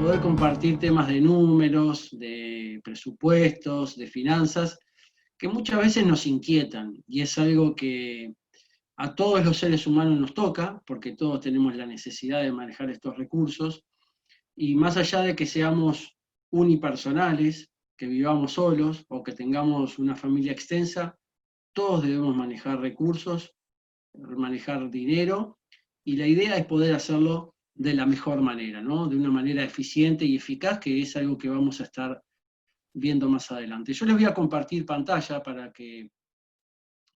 poder compartir temas de números, de presupuestos, de finanzas, que muchas veces nos inquietan, y es algo que a todos los seres humanos nos toca, porque todos tenemos la necesidad de manejar estos recursos, y más allá de que seamos unipersonales, que vivamos solos o que tengamos una familia extensa, todos debemos manejar recursos, manejar dinero, y la idea es poder hacerlo de la mejor manera, ¿no? De una manera eficiente y eficaz, que es algo que vamos a estar viendo más adelante. Yo les voy a compartir pantalla para que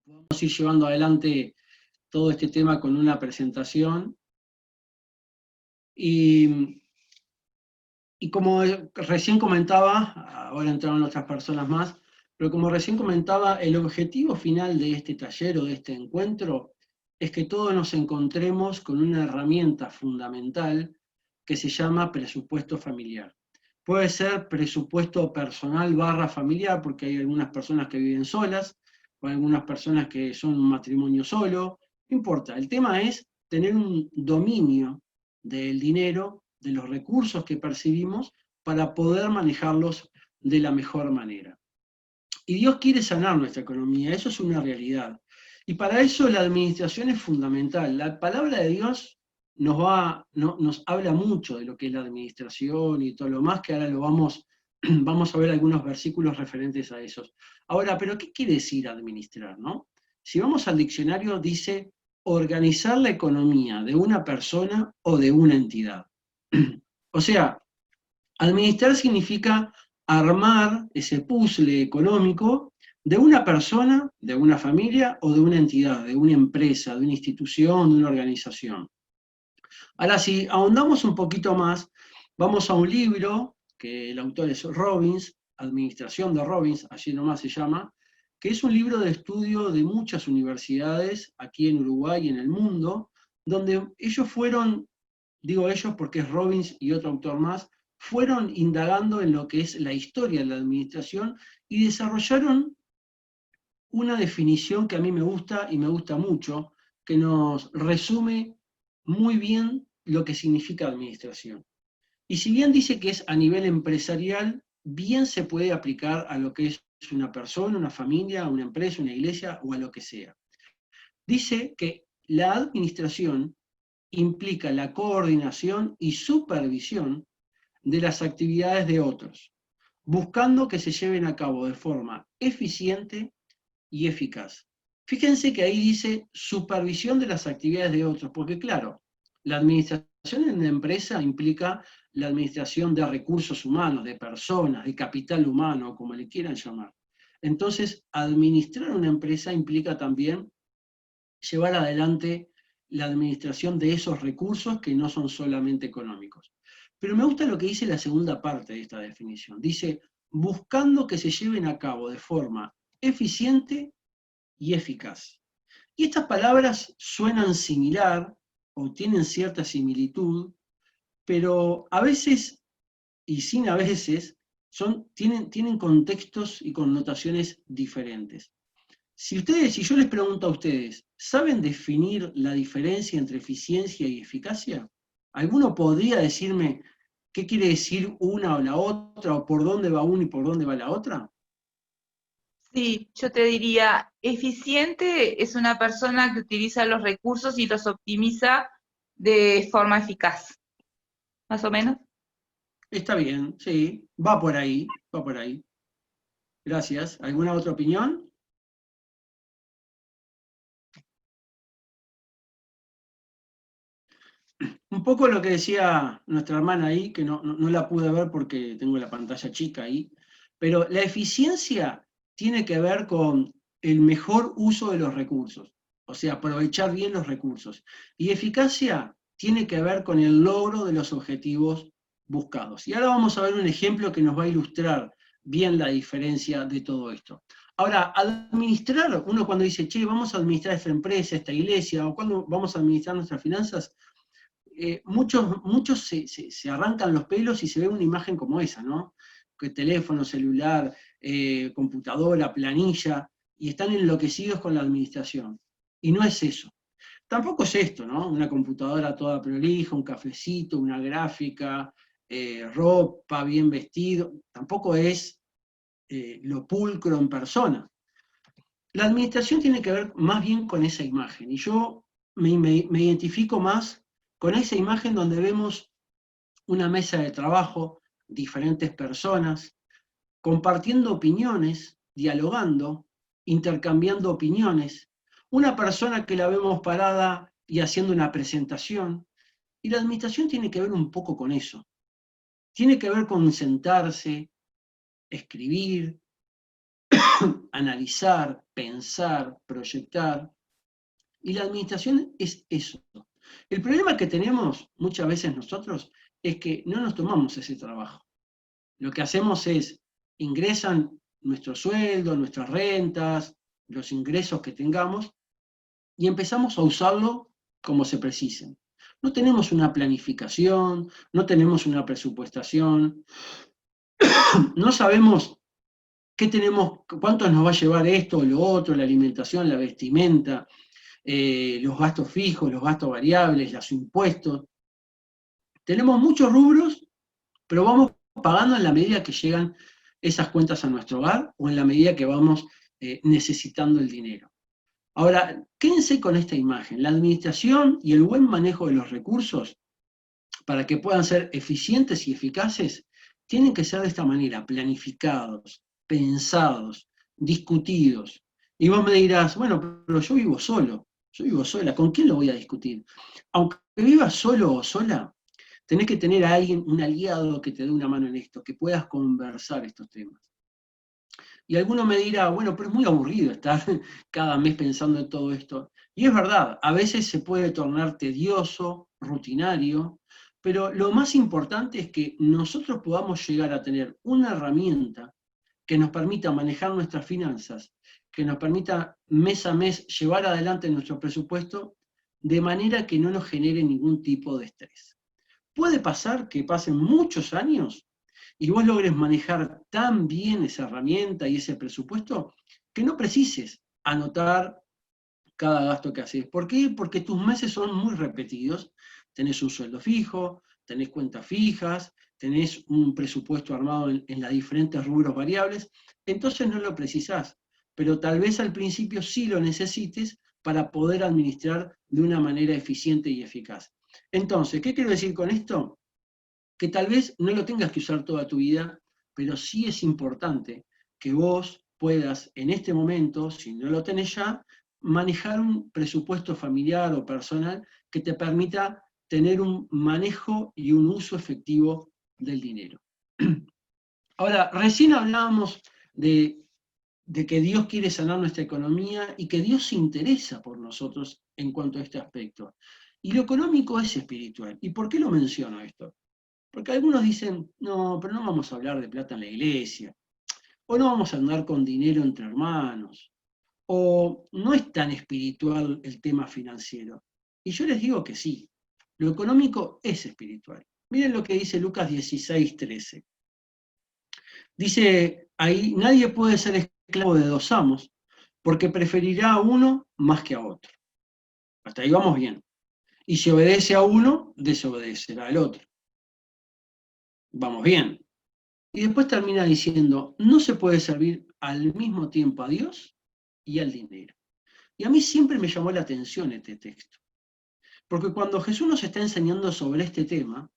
podamos ir llevando adelante todo este tema con una presentación. Y como recién comentaba, ahora entraron otras personas más, pero como recién comentaba, el objetivo final de este taller o de este encuentro es que todos nos encontremos con una herramienta fundamental que se llama presupuesto familiar. Puede ser presupuesto personal / familiar, porque hay algunas personas que viven solas, o algunas personas que son un matrimonio solo, no importa. El tema es tener un dominio del dinero, de los recursos que percibimos, para poder manejarlos de la mejor manera. Y Dios quiere sanar nuestra economía, eso es una realidad. Y para eso la administración es fundamental. La palabra de Dios nos habla mucho de lo que es la administración y todo lo más, que ahora vamos a ver algunos versículos referentes a esos. Ahora, ¿pero qué quiere decir administrar, no? Si vamos al diccionario, dice organizar la economía de una persona o de una entidad. O sea, administrar significa armar ese puzzle económico de una persona, de una familia o de una entidad, de una empresa, de una institución, de una organización. Ahora, si ahondamos un poquito más, vamos a un libro, que el autor es Robbins, Administración de Robbins, allí nomás se llama, que es un libro de estudio de muchas universidades aquí en Uruguay y en el mundo, donde ellos fueron, digo ellos porque es Robbins y otro autor más, fueron indagando en lo que es la historia de la administración y desarrollaron una definición que a mí me gusta y me gusta mucho, que nos resume muy bien lo que significa administración. Y si bien dice que es a nivel empresarial, bien se puede aplicar a lo que es una persona, una familia, una empresa, una iglesia o a lo que sea. Dice que la administración implica la coordinación y supervisión de las actividades de otros, buscando que se lleven a cabo de forma eficiente y eficaz. Fíjense que ahí dice supervisión de las actividades de otros, porque claro, la administración en una empresa implica la administración de recursos humanos, de personas, de capital humano, como le quieran llamar. Entonces, administrar una empresa implica también llevar adelante la administración de esos recursos que no son solamente económicos. Pero me gusta lo que dice la segunda parte de esta definición. Dice, buscando que se lleven a cabo de forma eficiente y eficaz. Y estas palabras suenan similar o tienen cierta similitud, pero a veces, y sin a veces, tienen contextos y connotaciones diferentes. Si yo les pregunto a ustedes, ¿saben definir la diferencia entre eficiencia y eficacia? ¿Alguno podría decirme qué quiere decir una o la otra, o por dónde va una y por dónde va la otra? Sí, yo te diría, eficiente es una persona que utiliza los recursos y los optimiza de forma eficaz. ¿Más o menos? Está bien, sí, va por ahí, va por ahí. Gracias. ¿Alguna otra opinión? Un poco lo que decía nuestra hermana ahí, que no la pude ver porque tengo la pantalla chica ahí, pero la eficiencia tiene que ver con el mejor uso de los recursos, o sea, aprovechar bien los recursos. Y eficacia tiene que ver con el logro de los objetivos buscados. Y ahora vamos a ver un ejemplo que nos va a ilustrar bien la diferencia de todo esto. Ahora, administrar, uno cuando dice, che, vamos a administrar esta empresa, esta iglesia, o cuando vamos a administrar nuestras finanzas, muchos se arrancan los pelos y se ve una imagen como esa, ¿no? Que teléfono, celular, computadora, planilla, y están enloquecidos con la administración. Y no es eso. Tampoco es esto, ¿no? Una computadora toda prolija, un cafecito, una gráfica, ropa, bien vestido, tampoco es lo pulcro en persona. La administración tiene que ver más bien con esa imagen, y yo me identifico más con esa imagen donde vemos una mesa de trabajo, diferentes personas, compartiendo opiniones, dialogando, intercambiando opiniones, una persona que la vemos parada y haciendo una presentación, y la administración tiene que ver un poco con eso. Tiene que ver con sentarse, escribir, analizar, pensar, proyectar, y la administración es eso. El problema que tenemos muchas veces nosotros es que no nos tomamos ese trabajo. Lo que hacemos es, ingresan nuestro sueldo, nuestras rentas, los ingresos que tengamos, y empezamos a usarlo como se precisen. No tenemos una planificación, no tenemos una presupuestación, no sabemos qué tenemos, cuánto nos va a llevar esto o lo otro, la alimentación, la vestimenta, los gastos fijos, los gastos variables, los impuestos. Tenemos muchos rubros, pero vamos pagando en la medida que llegan esas cuentas a nuestro hogar o en la medida que vamos necesitando el dinero. Ahora, quédense con esta imagen. La administración y el buen manejo de los recursos, para que puedan ser eficientes y eficaces, tienen que ser de esta manera, planificados, pensados, discutidos. Y vos me dirás, bueno, pero yo vivo solo, yo vivo sola, ¿con quién lo voy a discutir? Aunque vivas solo o sola, tenés que tener a alguien, un aliado que te dé una mano en esto, que puedas conversar estos temas. Y alguno me dirá, bueno, pero es muy aburrido estar cada mes pensando en todo esto. Y es verdad, a veces se puede tornar tedioso, rutinario, pero lo más importante es que nosotros podamos llegar a tener una herramienta que nos permita manejar nuestras finanzas, que nos permita mes a mes llevar adelante nuestro presupuesto de manera que no nos genere ningún tipo de estrés. Puede pasar que pasen muchos años y vos logres manejar tan bien esa herramienta y ese presupuesto que no precises anotar cada gasto que haces. ¿Por qué? Porque tus meses son muy repetidos. Tenés un sueldo fijo, tenés cuentas fijas, tenés un presupuesto armado en las diferentes rubros variables, entonces no lo precisás. Pero tal vez al principio sí lo necesites para poder administrar de una manera eficiente y eficaz. Entonces, ¿qué quiero decir con esto? Que tal vez no lo tengas que usar toda tu vida, pero sí es importante que vos puedas en este momento, si no lo tenés ya, manejar un presupuesto familiar o personal que te permita tener un manejo y un uso efectivo del dinero. Ahora, recién hablábamos de que Dios quiere sanar nuestra economía y que Dios se interesa por nosotros en cuanto a este aspecto. Y lo económico es espiritual. ¿Y por qué lo menciono esto? Porque algunos dicen, no, pero no vamos a hablar de plata en la iglesia, o no vamos a andar con dinero entre hermanos, o no es tan espiritual el tema financiero. Y yo les digo que sí, lo económico es espiritual. Miren lo que dice Lucas 16:13. Dice ahí, nadie puede ser esclavo de dos amos, porque preferirá a uno más que a otro. Hasta ahí vamos bien. Y si obedece a uno, desobedecerá al otro. Vamos bien. Y después termina diciendo, no se puede servir al mismo tiempo a Dios y al dinero. Y a mí siempre me llamó la atención este texto, porque cuando Jesús nos está enseñando sobre este tema,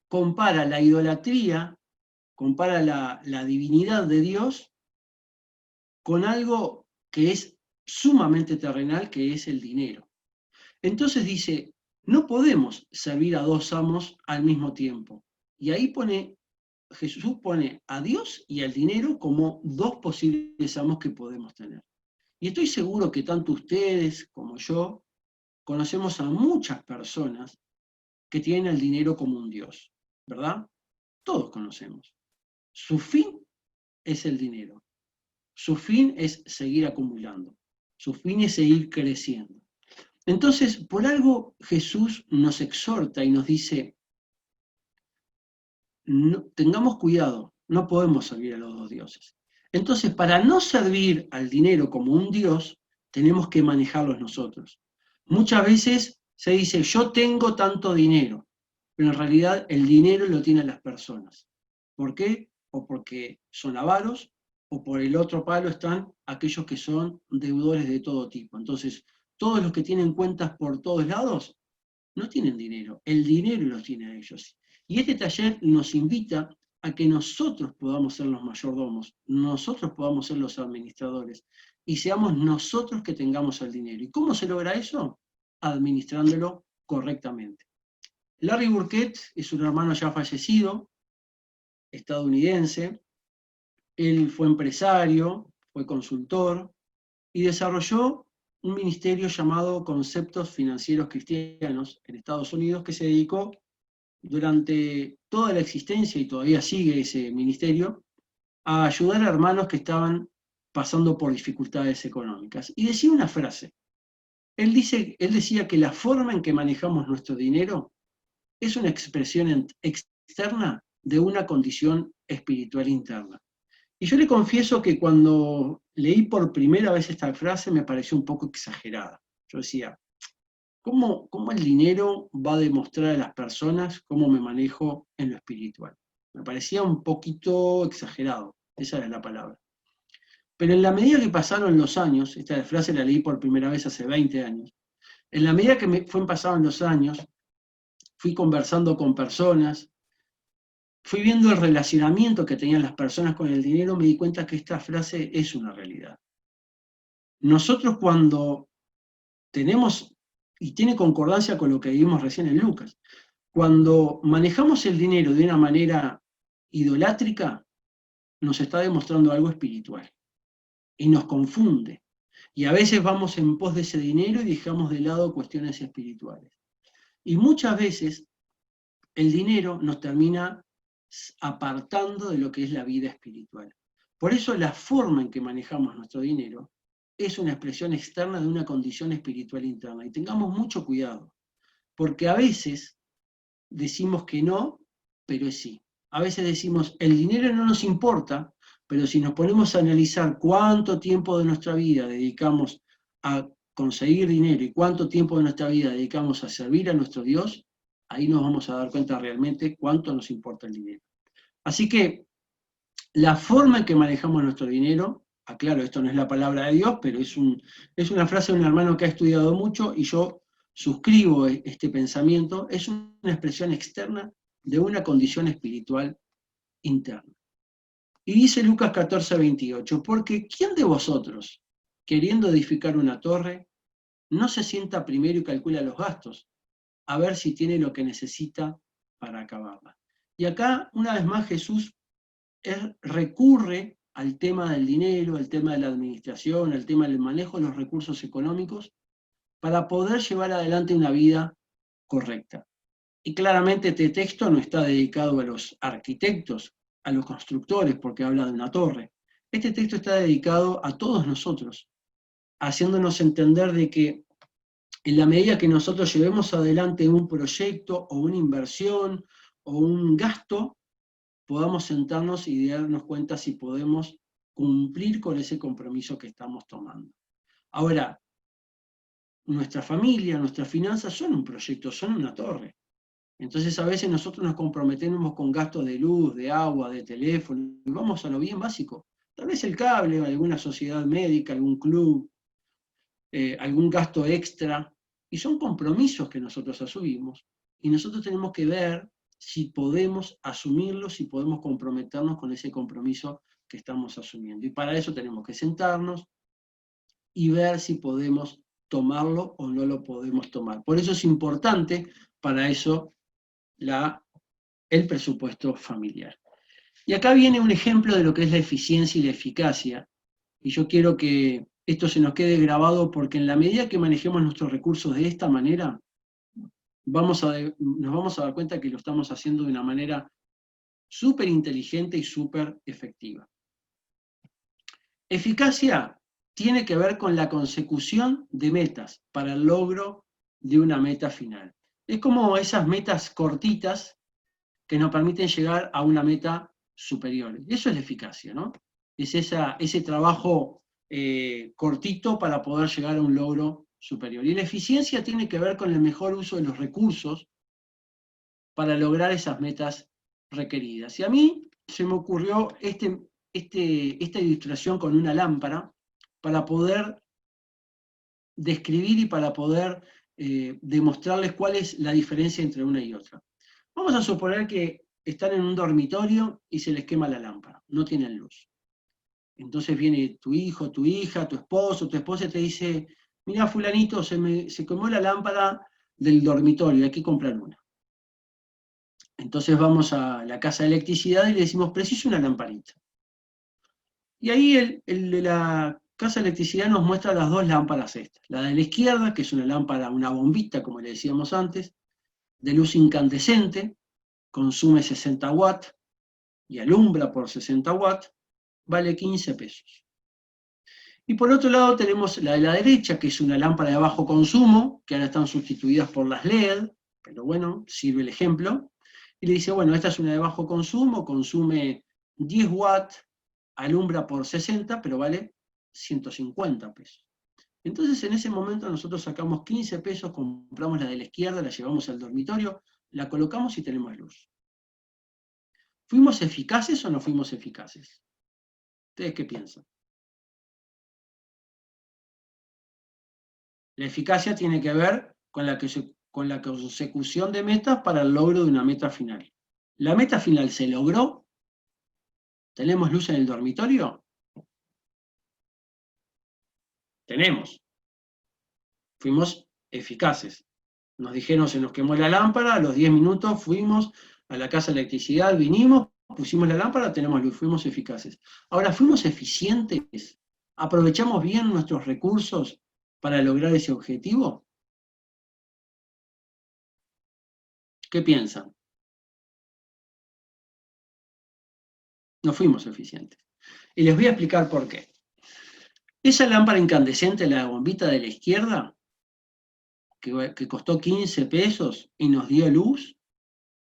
compara la idolatría, compara la divinidad de Dios con algo que es sumamente terrenal, que es el dinero. Entonces dice, no podemos servir a dos amos al mismo tiempo. Y ahí Jesús pone a Dios y al dinero como dos posibles amos que podemos tener. Y estoy seguro que tanto ustedes como yo conocemos a muchas personas que tienen el dinero como un Dios, ¿verdad? Todos conocemos. Su fin es el dinero. Su fin es seguir acumulando. Su fin es seguir creciendo. Entonces, por algo Jesús nos exhorta y nos dice, no, tengamos cuidado, no podemos servir a los dos dioses. Entonces, para no servir al dinero como un dios, tenemos que manejarlos nosotros. Muchas veces se dice, yo tengo tanto dinero, pero en realidad el dinero lo tienen las personas. ¿Por qué? O porque son avaros, o por el otro palo están aquellos que son deudores de todo tipo. Entonces, todos los que tienen cuentas por todos lados no tienen dinero, el dinero los tiene a ellos. Y este taller nos invita a que nosotros podamos ser los mayordomos, nosotros podamos ser los administradores, y seamos nosotros que tengamos el dinero. ¿Y cómo se logra eso? Administrándolo correctamente. Larry Burkett es un hermano ya fallecido, estadounidense. Él fue empresario, fue consultor y desarrolló un ministerio llamado Conceptos Financieros Cristianos en Estados Unidos, que se dedicó durante toda la existencia, y todavía sigue ese ministerio, a ayudar a hermanos que estaban pasando por dificultades económicas. Y decía una frase. Él decía que la forma en que manejamos nuestro dinero es una expresión externa de una condición espiritual interna. Y yo le confieso que cuando leí por primera vez esta frase me pareció un poco exagerada. Yo decía, ¿cómo el dinero va a demostrar a las personas cómo me manejo en lo espiritual? Me parecía un poquito exagerado, esa era la palabra. Pero en la medida que pasaron los años, esta frase la leí por primera vez hace 20 años, en la medida que me fueron pasando los años, fui conversando con personas, fui viendo el relacionamiento que tenían las personas con el dinero, me di cuenta que esta frase es una realidad. Nosotros cuando tenemos, y tiene concordancia con lo que vimos recién en Lucas, cuando manejamos el dinero de una manera idolátrica, nos está demostrando algo espiritual y nos confunde. Y a veces vamos en pos de ese dinero y dejamos de lado cuestiones espirituales. Y muchas veces el dinero nos termina apartando de lo que es la vida espiritual. Por eso la forma en que manejamos nuestro dinero es una expresión externa de una condición espiritual interna. Y tengamos mucho cuidado, porque a veces decimos que no, pero es sí. A veces decimos, el dinero no nos importa, pero si nos ponemos a analizar cuánto tiempo de nuestra vida dedicamos a conseguir dinero y cuánto tiempo de nuestra vida dedicamos a servir a nuestro Dios, ahí nos vamos a dar cuenta realmente cuánto nos importa el dinero. Así que la forma en que manejamos nuestro dinero, aclaro, esto no es la palabra de Dios, pero es una frase de un hermano que ha estudiado mucho y yo suscribo este pensamiento, es una expresión externa de una condición espiritual interna. Y dice Lucas 14:28, porque ¿quién de vosotros, queriendo edificar una torre, no se sienta primero y calcula los gastos, a ver si tiene lo que necesita para acabarla? Y acá, una vez más, Jesús recurre al tema del dinero, al tema de la administración, al tema del manejo de los recursos económicos, para poder llevar adelante una vida correcta. Y claramente este texto no está dedicado a los arquitectos, a los constructores, porque habla de una torre. Este texto está dedicado a todos nosotros, haciéndonos entender de que en la medida que nosotros llevemos adelante un proyecto o una inversión o un gasto, podamos sentarnos y darnos cuenta si podemos cumplir con ese compromiso que estamos tomando. Ahora, nuestra familia, nuestras finanzas son un proyecto, son una torre. Entonces a veces nosotros nos comprometemos con gastos de luz, de agua, de teléfono, y vamos a lo bien básico. Tal vez el cable, alguna sociedad médica, algún club, algún gasto extra, y son compromisos que nosotros asumimos, y nosotros tenemos que ver si podemos asumirlos, si podemos comprometernos con ese compromiso que estamos asumiendo. Y para eso tenemos que sentarnos y ver si podemos tomarlo o no lo podemos tomar. Por eso es importante, para eso, el presupuesto familiar. Y acá viene un ejemplo de lo que es la eficiencia y la eficacia, y yo quiero que esto se nos quede grabado porque en la medida que manejemos nuestros recursos de esta manera, nos vamos a dar cuenta que lo estamos haciendo de una manera súper inteligente y súper efectiva. Eficacia tiene que ver con la consecución de metas para el logro de una meta final. Es como esas metas cortitas que nos permiten llegar a una meta superior. Eso es la eficacia, ¿no? Es ese trabajo cortito para poder llegar a un logro superior. Y la eficiencia tiene que ver con el mejor uso de los recursos para lograr esas metas requeridas. Y a mí se me ocurrió esta ilustración con una lámpara para poder describir y para poder demostrarles cuál es la diferencia entre una y otra. Vamos a suponer que están en un dormitorio y se les quema la lámpara, no tienen luz. Entonces viene tu hijo, tu hija, tu esposa y te dice, mira fulanito, se quemó la lámpara del dormitorio, hay que comprar una. Entonces vamos a la casa de electricidad y le decimos, preciso una lamparita. Y ahí el de la casa de electricidad nos muestra las dos lámparas estas. La de la izquierda, que es una lámpara, una bombita, como le decíamos antes, de luz incandescente, consume 60 watts y alumbra por 60 watts, vale 15 pesos. Y por otro lado tenemos la de la derecha, que es una lámpara de bajo consumo, que ahora están sustituidas por las LED, pero bueno, sirve el ejemplo. Y le dice, bueno, esta es una de bajo consumo, consume 10 watts, alumbra por 60, pero vale 150 pesos. Entonces en ese momento nosotros sacamos 15 pesos, compramos la de la izquierda, la llevamos al dormitorio, la colocamos y tenemos luz. ¿Fuimos eficaces o no fuimos eficaces? ¿Ustedes qué piensan? La eficacia tiene que ver con la consecución de metas para el logro de una meta final. ¿La meta final se logró? ¿Tenemos luz en el dormitorio? Tenemos. Fuimos eficaces. Nos dijeron, se nos quemó la lámpara, a los 10 minutos fuimos a la casa de electricidad, vinimos, pusimos la lámpara, tenemos luz, fuimos eficaces. Ahora, ¿fuimos eficientes? ¿Aprovechamos bien nuestros recursos para lograr ese objetivo? ¿Qué piensan? No fuimos eficientes. Y les voy a explicar por qué. Esa lámpara incandescente, la bombita de la izquierda, que costó 15 pesos y nos dio luz,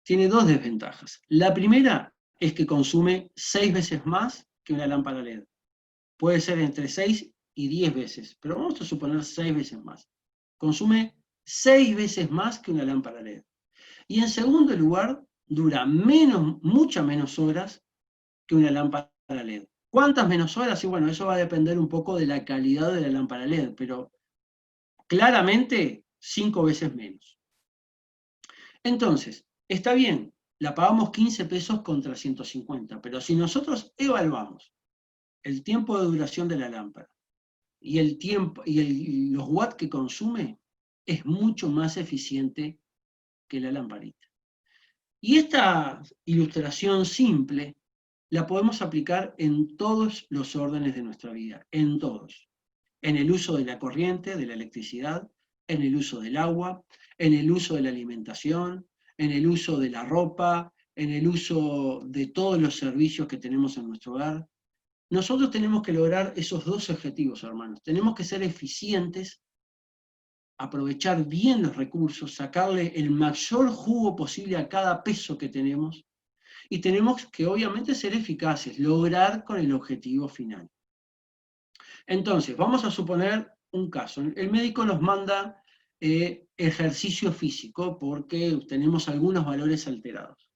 tiene dos desventajas. La primera es que consume 6 veces más que una lámpara LED. Puede ser entre 6 y 10 veces, pero vamos a suponer 6 veces más. Consume 6 veces más que una lámpara LED. Y en segundo lugar, dura muchas menos horas que una lámpara LED. ¿Cuántas menos horas? Y bueno, eso va a depender un poco de la calidad de la lámpara LED, pero claramente 5 veces menos. Entonces, está bien, la pagamos 15 pesos contra 150, pero si nosotros evaluamos el tiempo de duración de la lámpara y el tiempo y los watts que consume, es mucho más eficiente que la lamparita. Y esta ilustración simple la podemos aplicar en todos los órdenes de nuestra vida, en todos. En el uso de la corriente, de la electricidad, en el uso del agua, en el uso de la alimentación, en el uso de la ropa, en el uso de todos los servicios que tenemos en nuestro hogar. Nosotros tenemos que lograr esos dos objetivos, hermanos. Tenemos que ser eficientes, aprovechar bien los recursos, sacarle el mayor jugo posible a cada peso que tenemos, y tenemos que obviamente ser eficaces, lograr con el objetivo final. Entonces, vamos a suponer un caso. El médico nos manda ejercicio físico porque tenemos algunos valores alterados.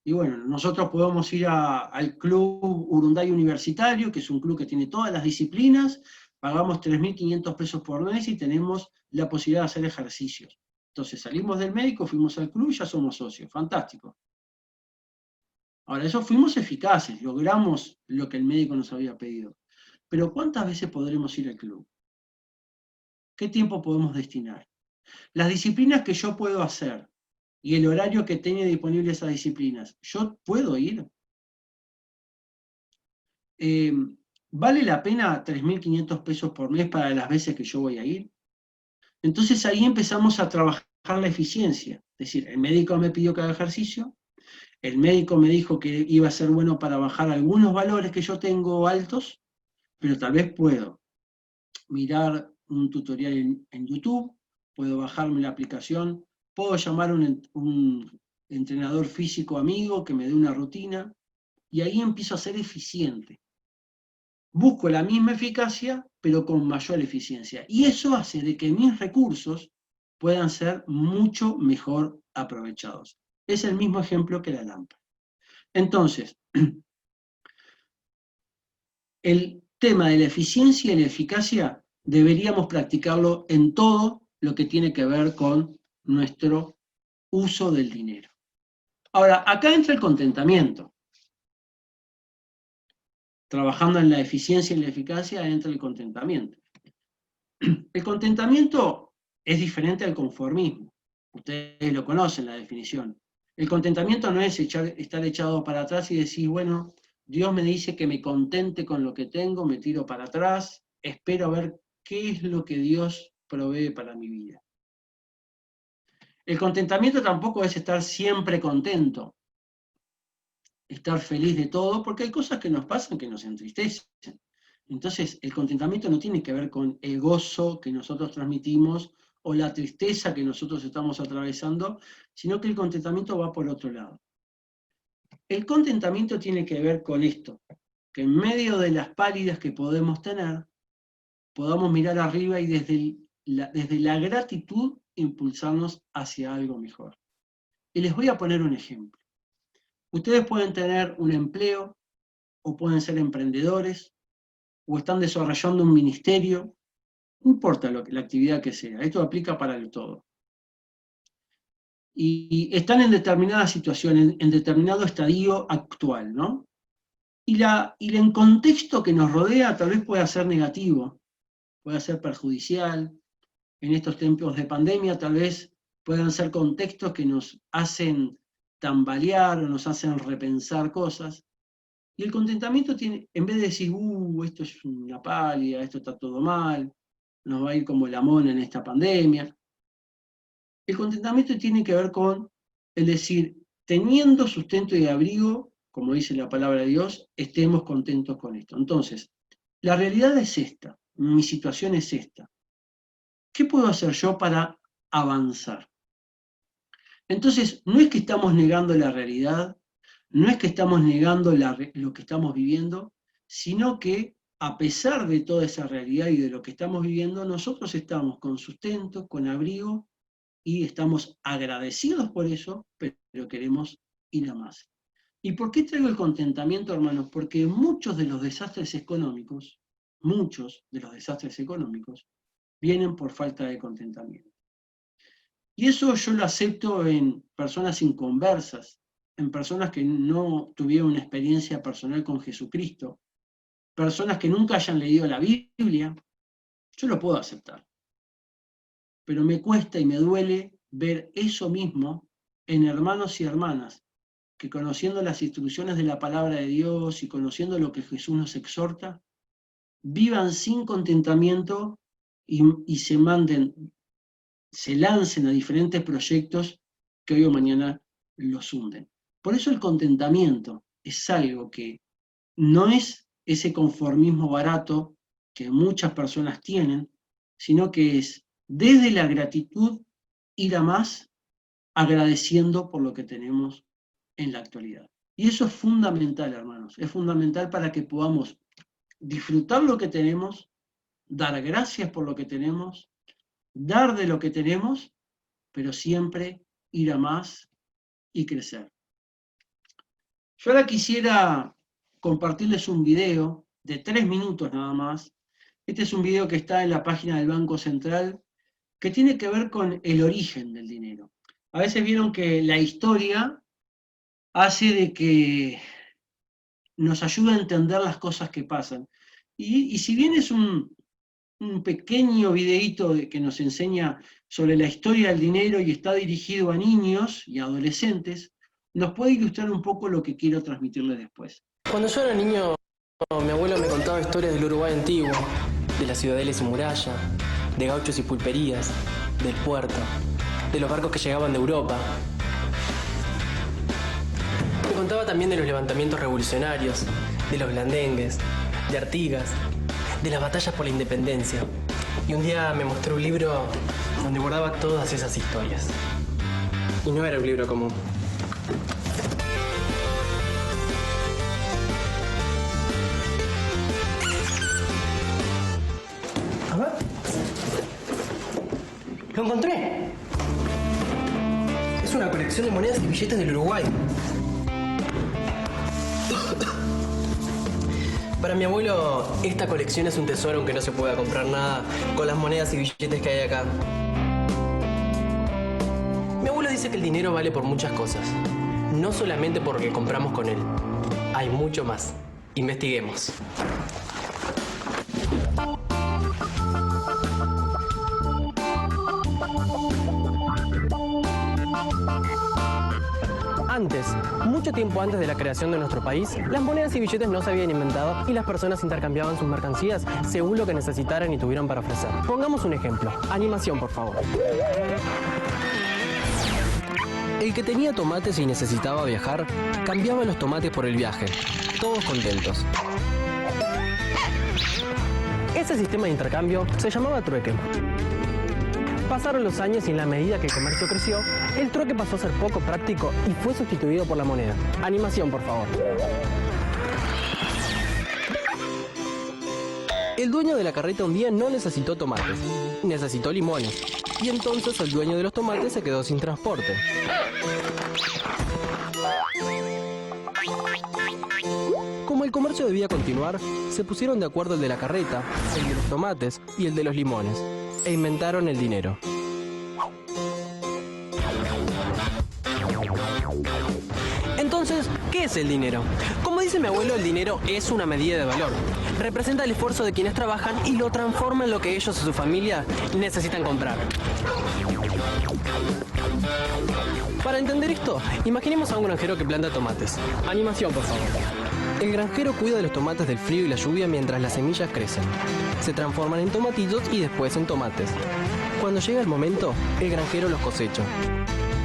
Y bueno, nosotros podemos ir al Club Urunday Universitario, que es un club que tiene todas las disciplinas, pagamos 3.500 pesos por mes y tenemos la posibilidad de hacer ejercicios. Entonces salimos del médico, fuimos al club y ya somos socios. Fantástico. Ahora, eso fuimos eficaces, logramos lo que el médico nos había pedido. Pero ¿cuántas veces podremos ir al club? ¿Qué tiempo podemos destinar? Las disciplinas que yo puedo hacer y el horario que tiene disponible esas disciplinas, ¿yo puedo ir? ¿Vale la pena 3.500 pesos por mes para las veces que yo voy a ir? Entonces ahí empezamos a trabajar la eficiencia. Es decir, el médico me pidió que haga ejercicio, el médico me dijo que iba a ser bueno para bajar algunos valores que yo tengo altos, pero tal vez puedo mirar un tutorial en YouTube, puedo bajarme la aplicación, puedo llamar a un entrenador físico amigo que me dé una rutina, y ahí empiezo a ser eficiente. Busco la misma eficacia, pero con mayor eficiencia. Y eso hace de que mis recursos puedan ser mucho mejor aprovechados. Es el mismo ejemplo que la lámpara. Entonces, el tema de la eficiencia y la eficacia deberíamos practicarlo en todo lo que tiene que ver con nuestro uso del dinero. Ahora, acá entra el contentamiento. Trabajando en la eficiencia y la eficacia entra el contentamiento. El contentamiento es diferente al conformismo. Ustedes lo conocen, la definición. El contentamiento no es estar echado para atrás y decir, bueno, Dios me dice que me contente con lo que tengo, me tiro para atrás, espero a ver qué es lo que Dios provee para mi vida. El contentamiento tampoco es estar siempre contento, estar feliz de todo, porque hay cosas que nos pasan que nos entristecen. Entonces, el contentamiento no tiene que ver con el gozo que nosotros transmitimos o la tristeza que nosotros estamos atravesando, sino que el contentamiento va por otro lado. El contentamiento tiene que ver con esto, que en medio de las pálidas que podemos tener, podamos mirar arriba y desde la gratitud impulsarnos hacia algo mejor. Y les voy a poner un ejemplo. Ustedes pueden tener un empleo, o pueden ser emprendedores, o están desarrollando un ministerio, no importa la actividad que sea, esto aplica para el todo. Y están en determinada situación, en determinado estadio actual, ¿no? Y el contexto que nos rodea tal vez pueda ser negativo, pueda ser perjudicial. En estos tiempos de pandemia tal vez puedan ser contextos que nos hacen tambalear o nos hacen repensar cosas. Y el contentamiento tiene, en vez de decir, esto es una pálida, esto está todo mal, nos va a ir como la mona en esta pandemia. El contentamiento tiene que ver con el decir, teniendo sustento y abrigo, como dice la palabra de Dios, estemos contentos con esto. Entonces, la realidad es esta, mi situación es esta. ¿Qué puedo hacer yo para avanzar? Entonces, no es que estamos negando la realidad, no es que estamos negando lo que estamos viviendo, sino que a pesar de toda esa realidad y de lo que estamos viviendo, nosotros estamos con sustento, con abrigo, y estamos agradecidos por eso, pero queremos ir a más. ¿Y por qué traigo el contentamiento, hermanos? Porque muchos de los desastres económicos vienen por falta de contentamiento. Y eso yo lo acepto en personas inconversas, en personas que no tuvieron una experiencia personal con Jesucristo, personas que nunca hayan leído la Biblia, yo lo puedo aceptar. Pero me cuesta y me duele ver eso mismo en hermanos y hermanas, que conociendo las instrucciones de la palabra de Dios y conociendo lo que Jesús nos exhorta, vivan sin contentamiento y se lancen a diferentes proyectos que hoy o mañana los hunden. Por eso el contentamiento es algo que no es ese conformismo barato que muchas personas tienen, sino que es desde la gratitud ir a más, agradeciendo por lo que tenemos en la actualidad. Y eso es fundamental, hermanos, es fundamental para que podamos disfrutar lo que tenemos, dar gracias por lo que tenemos, dar de lo que tenemos, pero siempre ir a más y crecer. Yo ahora quisiera compartirles un video de 3 minutos nada más. Este es un video que está en la página del Banco Central, que tiene que ver con el origen del dinero. A veces vieron que la historia hace de que nos ayuda a entender las cosas que pasan. Y si bien es un pequeño videíto que nos enseña sobre la historia del dinero y está dirigido a niños y adolescentes, nos puede ilustrar un poco lo que quiero transmitirles después. Cuando yo era niño, mi abuelo me contaba historias del Uruguay antiguo, de las ciudadelas y muralla, de gauchos y pulperías, del puerto, de los barcos que llegaban de Europa. Me contaba también de los levantamientos revolucionarios, de los blandengues, de Artigas, de las batallas por la independencia. Y un día me mostró un libro donde guardaba todas esas historias. Y no era un libro común. A ver. ¡Lo encontré! Es una colección colección de monedas y billetes del Uruguay. Para mi abuelo, esta colección es un tesoro aunque no se pueda comprar nada con las monedas y billetes que hay acá. Mi abuelo dice que el dinero vale por muchas cosas, no solamente por lo que compramos con él. Hay mucho más. Investiguemos. Antes, mucho tiempo antes de la creación de nuestro país, las monedas y billetes no se habían inventado y las personas intercambiaban sus mercancías según lo que necesitaran y tuvieran para ofrecer. Pongamos un ejemplo. Animación, por favor. El que tenía tomates y necesitaba viajar, cambiaba los tomates por el viaje. Todos contentos. Ese sistema de intercambio se llamaba trueque. Pasaron los años y en la medida que el comercio creció, el trueque pasó a ser poco práctico y fue sustituido por la moneda. Animación, por favor. El dueño de la carreta un día no necesitó tomates, necesitó limones. Y entonces el dueño de los tomates se quedó sin transporte. Como el comercio debía continuar, se pusieron de acuerdo el de la carreta, el de los tomates y el de los limones, e inventaron el dinero. Entonces, ¿qué es el dinero? Como dice mi abuelo, el dinero es una medida de valor. Representa el esfuerzo de quienes trabajan y lo transforma en lo que ellos o su familia necesitan comprar. Para entender esto, imaginemos a un granjero que planta tomates. Animación, por favor. El granjero cuida de los tomates del frío y la lluvia mientras las semillas crecen. Se transforman en tomatillos y después en tomates. Cuando llega el momento, el granjero los cosecha.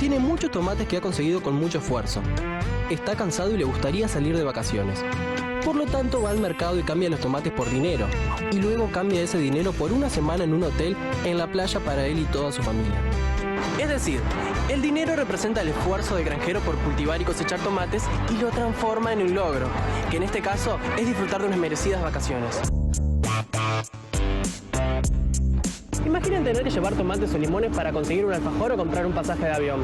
Tiene muchos tomates que ha conseguido con mucho esfuerzo. Está cansado y le gustaría salir de vacaciones. Por lo tanto, va al mercado y cambia los tomates por dinero. Y luego cambia ese dinero por una semana en un hotel en la playa para él y toda su familia. Es decir, el dinero representa el esfuerzo del granjero por cultivar y cosechar tomates y lo transforma en un logro, que en este caso es disfrutar de unas merecidas vacaciones. Imaginen tener que llevar tomates o limones para conseguir un alfajor o comprar un pasaje de avión.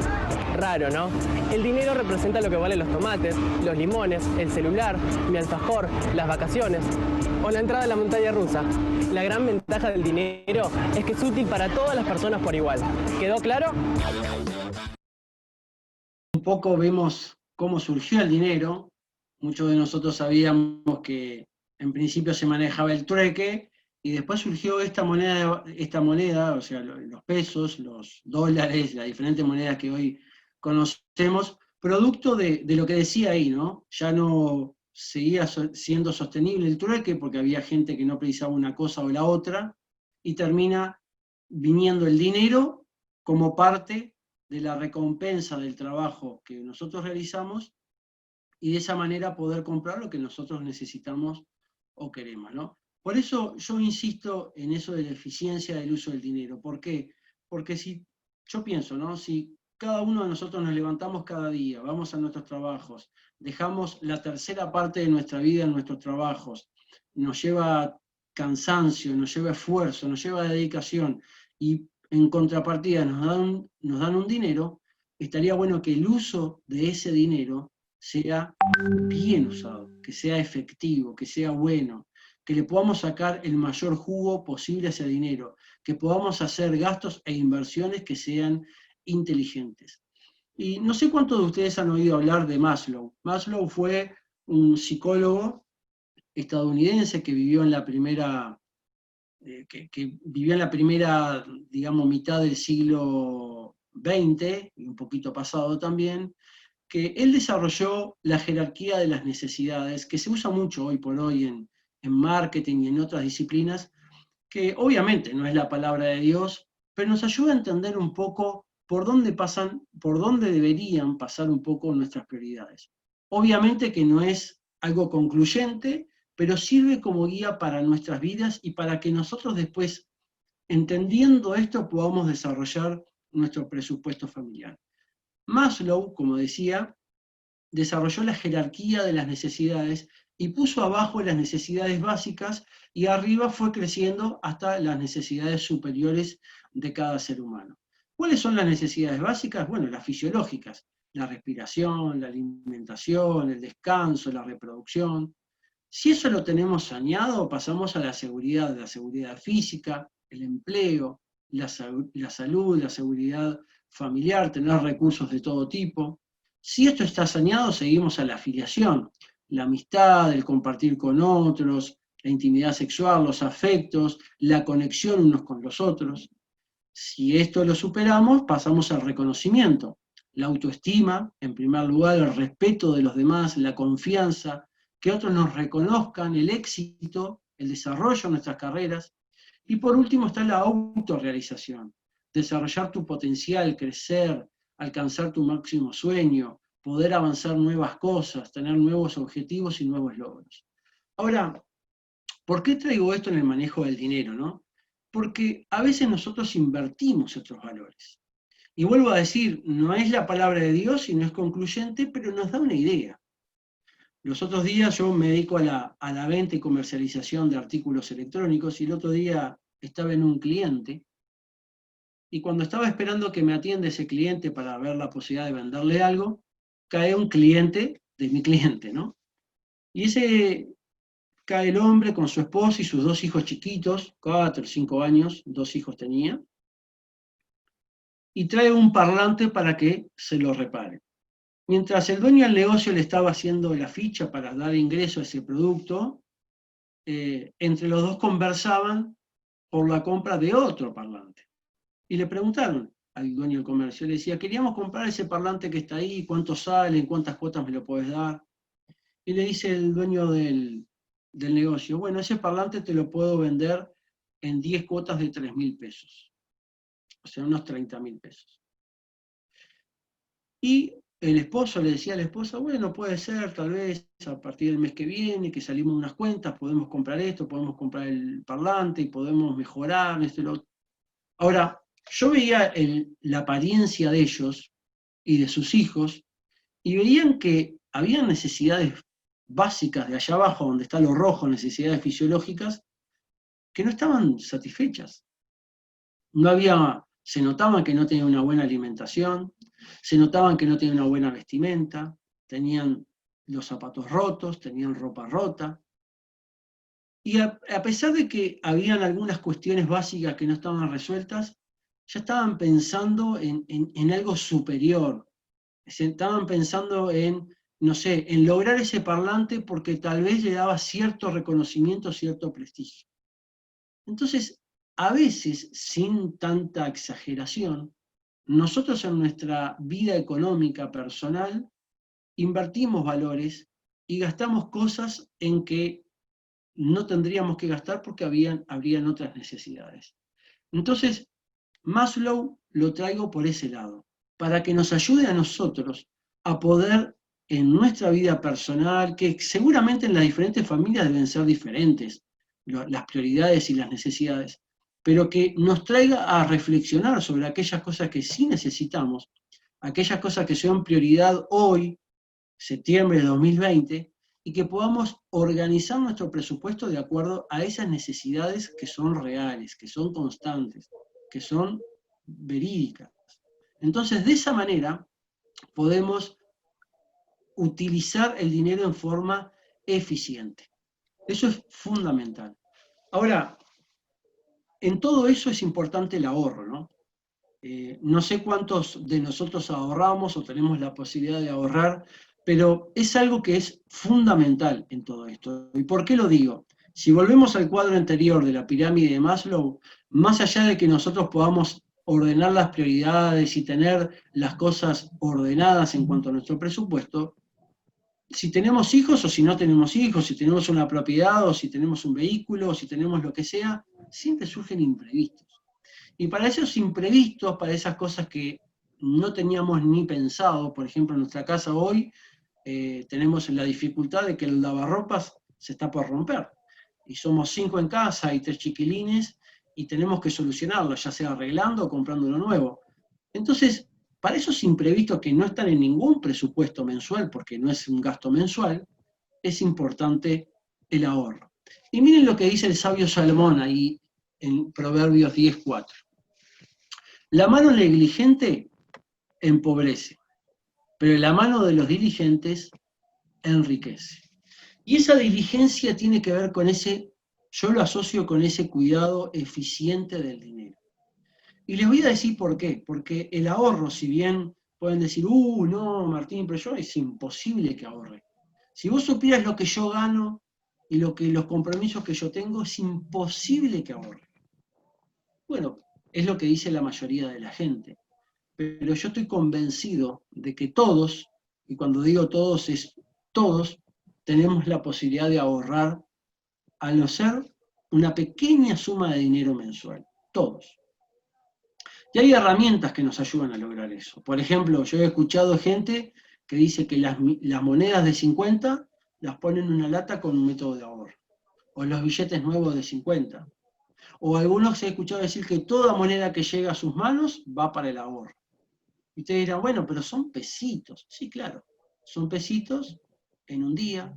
Raro, ¿no? El dinero representa lo que valen los tomates, los limones, el celular, mi alfajor, las vacaciones o la entrada a la montaña rusa. La gran ventaja del dinero es que es útil para todas las personas por igual. ¿Quedó claro? Un poco vemos cómo surgió el dinero. Muchos de nosotros sabíamos que en principio se manejaba el trueque y después surgió esta moneda, o sea, los pesos, los dólares, las diferentes monedas que hoy conocemos, producto de lo que decía ahí, ¿no? Ya no seguía siendo sostenible el trueque porque había gente que no precisaba una cosa o la otra, y termina viniendo el dinero como parte de la recompensa del trabajo que nosotros realizamos, y de esa manera poder comprar lo que nosotros necesitamos o queremos, ¿no? Por eso yo insisto en eso de la eficiencia del uso del dinero. ¿Por qué? Porque si yo pienso, ¿no? Si cada uno de nosotros nos levantamos cada día, vamos a nuestros trabajos, dejamos la tercera parte de nuestra vida en nuestros trabajos, nos lleva cansancio, nos lleva esfuerzo, nos lleva dedicación, y en contrapartida nos dan un dinero, estaría bueno que el uso de ese dinero sea bien usado, que sea efectivo, que sea bueno, que le podamos sacar el mayor jugo posible a ese dinero, que podamos hacer gastos e inversiones que sean inteligentes. Y no sé cuántos de ustedes han oído hablar de Maslow. Maslow fue un psicólogo estadounidense que vivió en la primera, digamos, mitad del siglo XX, y un poquito pasado también, que él desarrolló la jerarquía de las necesidades, que se usa mucho hoy por hoy en marketing y en otras disciplinas, que obviamente no es la palabra de Dios, pero nos ayuda a entender un poco por dónde deberían pasar un poco nuestras prioridades. Obviamente que no es algo concluyente, pero sirve como guía para nuestras vidas y para que nosotros después, entendiendo esto, podamos desarrollar nuestro presupuesto familiar. Maslow, como decía, desarrolló la jerarquía de las necesidades y puso abajo las necesidades básicas y arriba fue creciendo hasta las necesidades superiores de cada ser humano. ¿Cuáles son las necesidades básicas? Bueno, las fisiológicas. la respiración, la alimentación, el descanso, la reproducción. Si eso lo tenemos saneado, pasamos a la seguridad física, el empleo, la salud, la seguridad familiar, tener recursos de todo tipo. Si esto está saneado, seguimos a la afiliación, la amistad, el compartir con otros, la intimidad sexual, los afectos, la conexión unos con los otros. Si esto lo superamos, pasamos al reconocimiento, la autoestima, en primer lugar, el respeto de los demás, la confianza, que otros nos reconozcan, el éxito, el desarrollo de nuestras carreras. Y por último está la autorrealización, desarrollar tu potencial, crecer, alcanzar tu máximo sueño, poder avanzar nuevas cosas, tener nuevos objetivos y nuevos logros. Ahora, ¿por qué traigo esto en el manejo del dinero, no? Porque a veces nosotros invertimos estos valores. Y vuelvo a decir, no es la palabra de Dios y no es concluyente, pero nos da una idea. Los otros días yo me dedico a la venta y comercialización de artículos electrónicos, y el otro día estaba en un cliente, y cuando estaba esperando que me atienda ese cliente para ver la posibilidad de venderle algo, cae un cliente de mi cliente, ¿no? Y cae el hombre con su esposa y sus dos hijos chiquitos, 4 o 5 años, 2 hijos tenía, y trae un parlante para que se lo repare. Mientras el dueño del negocio le estaba haciendo la ficha para dar ingreso a ese producto, entre los dos conversaban por la compra de otro parlante. Y le preguntaron al dueño del comercio, le decía, queríamos comprar ese parlante que está ahí, ¿cuánto sale? ¿En cuántas cuotas me lo puedes dar? Y le dice el dueño del negocio, bueno, ese parlante te lo puedo vender en 10 cuotas de 3.000 pesos. O sea, unos 30.000 pesos. Y el esposo le decía a la esposa, bueno, puede ser, tal vez a partir del mes que viene, que salimos unas cuentas, podemos comprar esto, podemos comprar el parlante y podemos mejorar esto y lo otro. Ahora, yo veía la apariencia de ellos y de sus hijos, y veían que había necesidades básicas de allá abajo, donde está lo rojo, necesidades fisiológicas, que no estaban satisfechas. Se notaban que no tenían una buena alimentación, se notaban que no tenían una buena vestimenta, tenían los zapatos rotos, tenían ropa rota. Y a pesar de que habían algunas cuestiones básicas que no estaban resueltas, ya estaban pensando en algo superior. Estaban pensando no sé, en lograr ese parlante porque tal vez le daba cierto reconocimiento, cierto prestigio. Entonces, a veces, sin tanta exageración, nosotros en nuestra vida económica personal invertimos valores y gastamos cosas en que no tendríamos que gastar porque habrían otras necesidades. Entonces, Maslow lo traigo por ese lado, para que nos ayude a nosotros a poder en nuestra vida personal, que seguramente en las diferentes familias deben ser diferentes, las prioridades y las necesidades, pero que nos traiga a reflexionar sobre aquellas cosas que sí necesitamos, aquellas cosas que son prioridad hoy, septiembre de 2020, y que podamos organizar nuestro presupuesto de acuerdo a esas necesidades que son reales, que son constantes, que son verídicas. Entonces, de esa manera, podemos utilizar el dinero en forma eficiente. Eso es fundamental. Ahora, en todo eso es importante el ahorro, ¿no? No sé cuántos de nosotros ahorramos o tenemos la posibilidad de ahorrar, pero es algo que es fundamental en todo esto. ¿Y por qué lo digo? Si volvemos al cuadro anterior de la pirámide de Maslow, más allá de que nosotros podamos ordenar las prioridades y tener las cosas ordenadas en cuanto a nuestro presupuesto, si tenemos hijos o si no tenemos hijos, si tenemos una propiedad o si tenemos un vehículo o si tenemos lo que sea, siempre surgen imprevistos. Y para esos imprevistos, para esas cosas que no teníamos ni pensado, por ejemplo, en nuestra casa hoy tenemos la dificultad de que el lavarropas se está por romper. Y somos 5 en casa y 3 chiquilines y tenemos que solucionarlo, ya sea arreglando o comprando uno nuevo. Entonces, para esos imprevistos que no están en ningún presupuesto mensual, porque no es un gasto mensual, es importante el ahorro. Y miren lo que dice el sabio Salomón ahí en Proverbios 10:4. La mano negligente empobrece, pero la mano de los diligentes enriquece. Y esa diligencia tiene que ver con ese, yo lo asocio con ese cuidado eficiente del dinero. Y les voy a decir por qué. Porque el ahorro, si bien pueden decir, no, Martín, pero yo es imposible que ahorre. Si vos supieras lo que yo gano y los compromisos que yo tengo, es imposible que ahorre. Bueno, es lo que dice la mayoría de la gente. Pero yo estoy convencido de que todos, y cuando digo todos es todos, tenemos la posibilidad de ahorrar al no ser una pequeña suma de dinero mensual. Todos. Y hay herramientas que nos ayudan a lograr eso. Por ejemplo, yo he escuchado gente que dice que las monedas de 50 las ponen en una lata con un método de ahorro. O los billetes nuevos de 50. O algunos he escuchado decir que toda moneda que llega a sus manos va para el ahorro. Y ustedes dirán, bueno, pero son pesitos. Sí, claro, son pesitos en un día,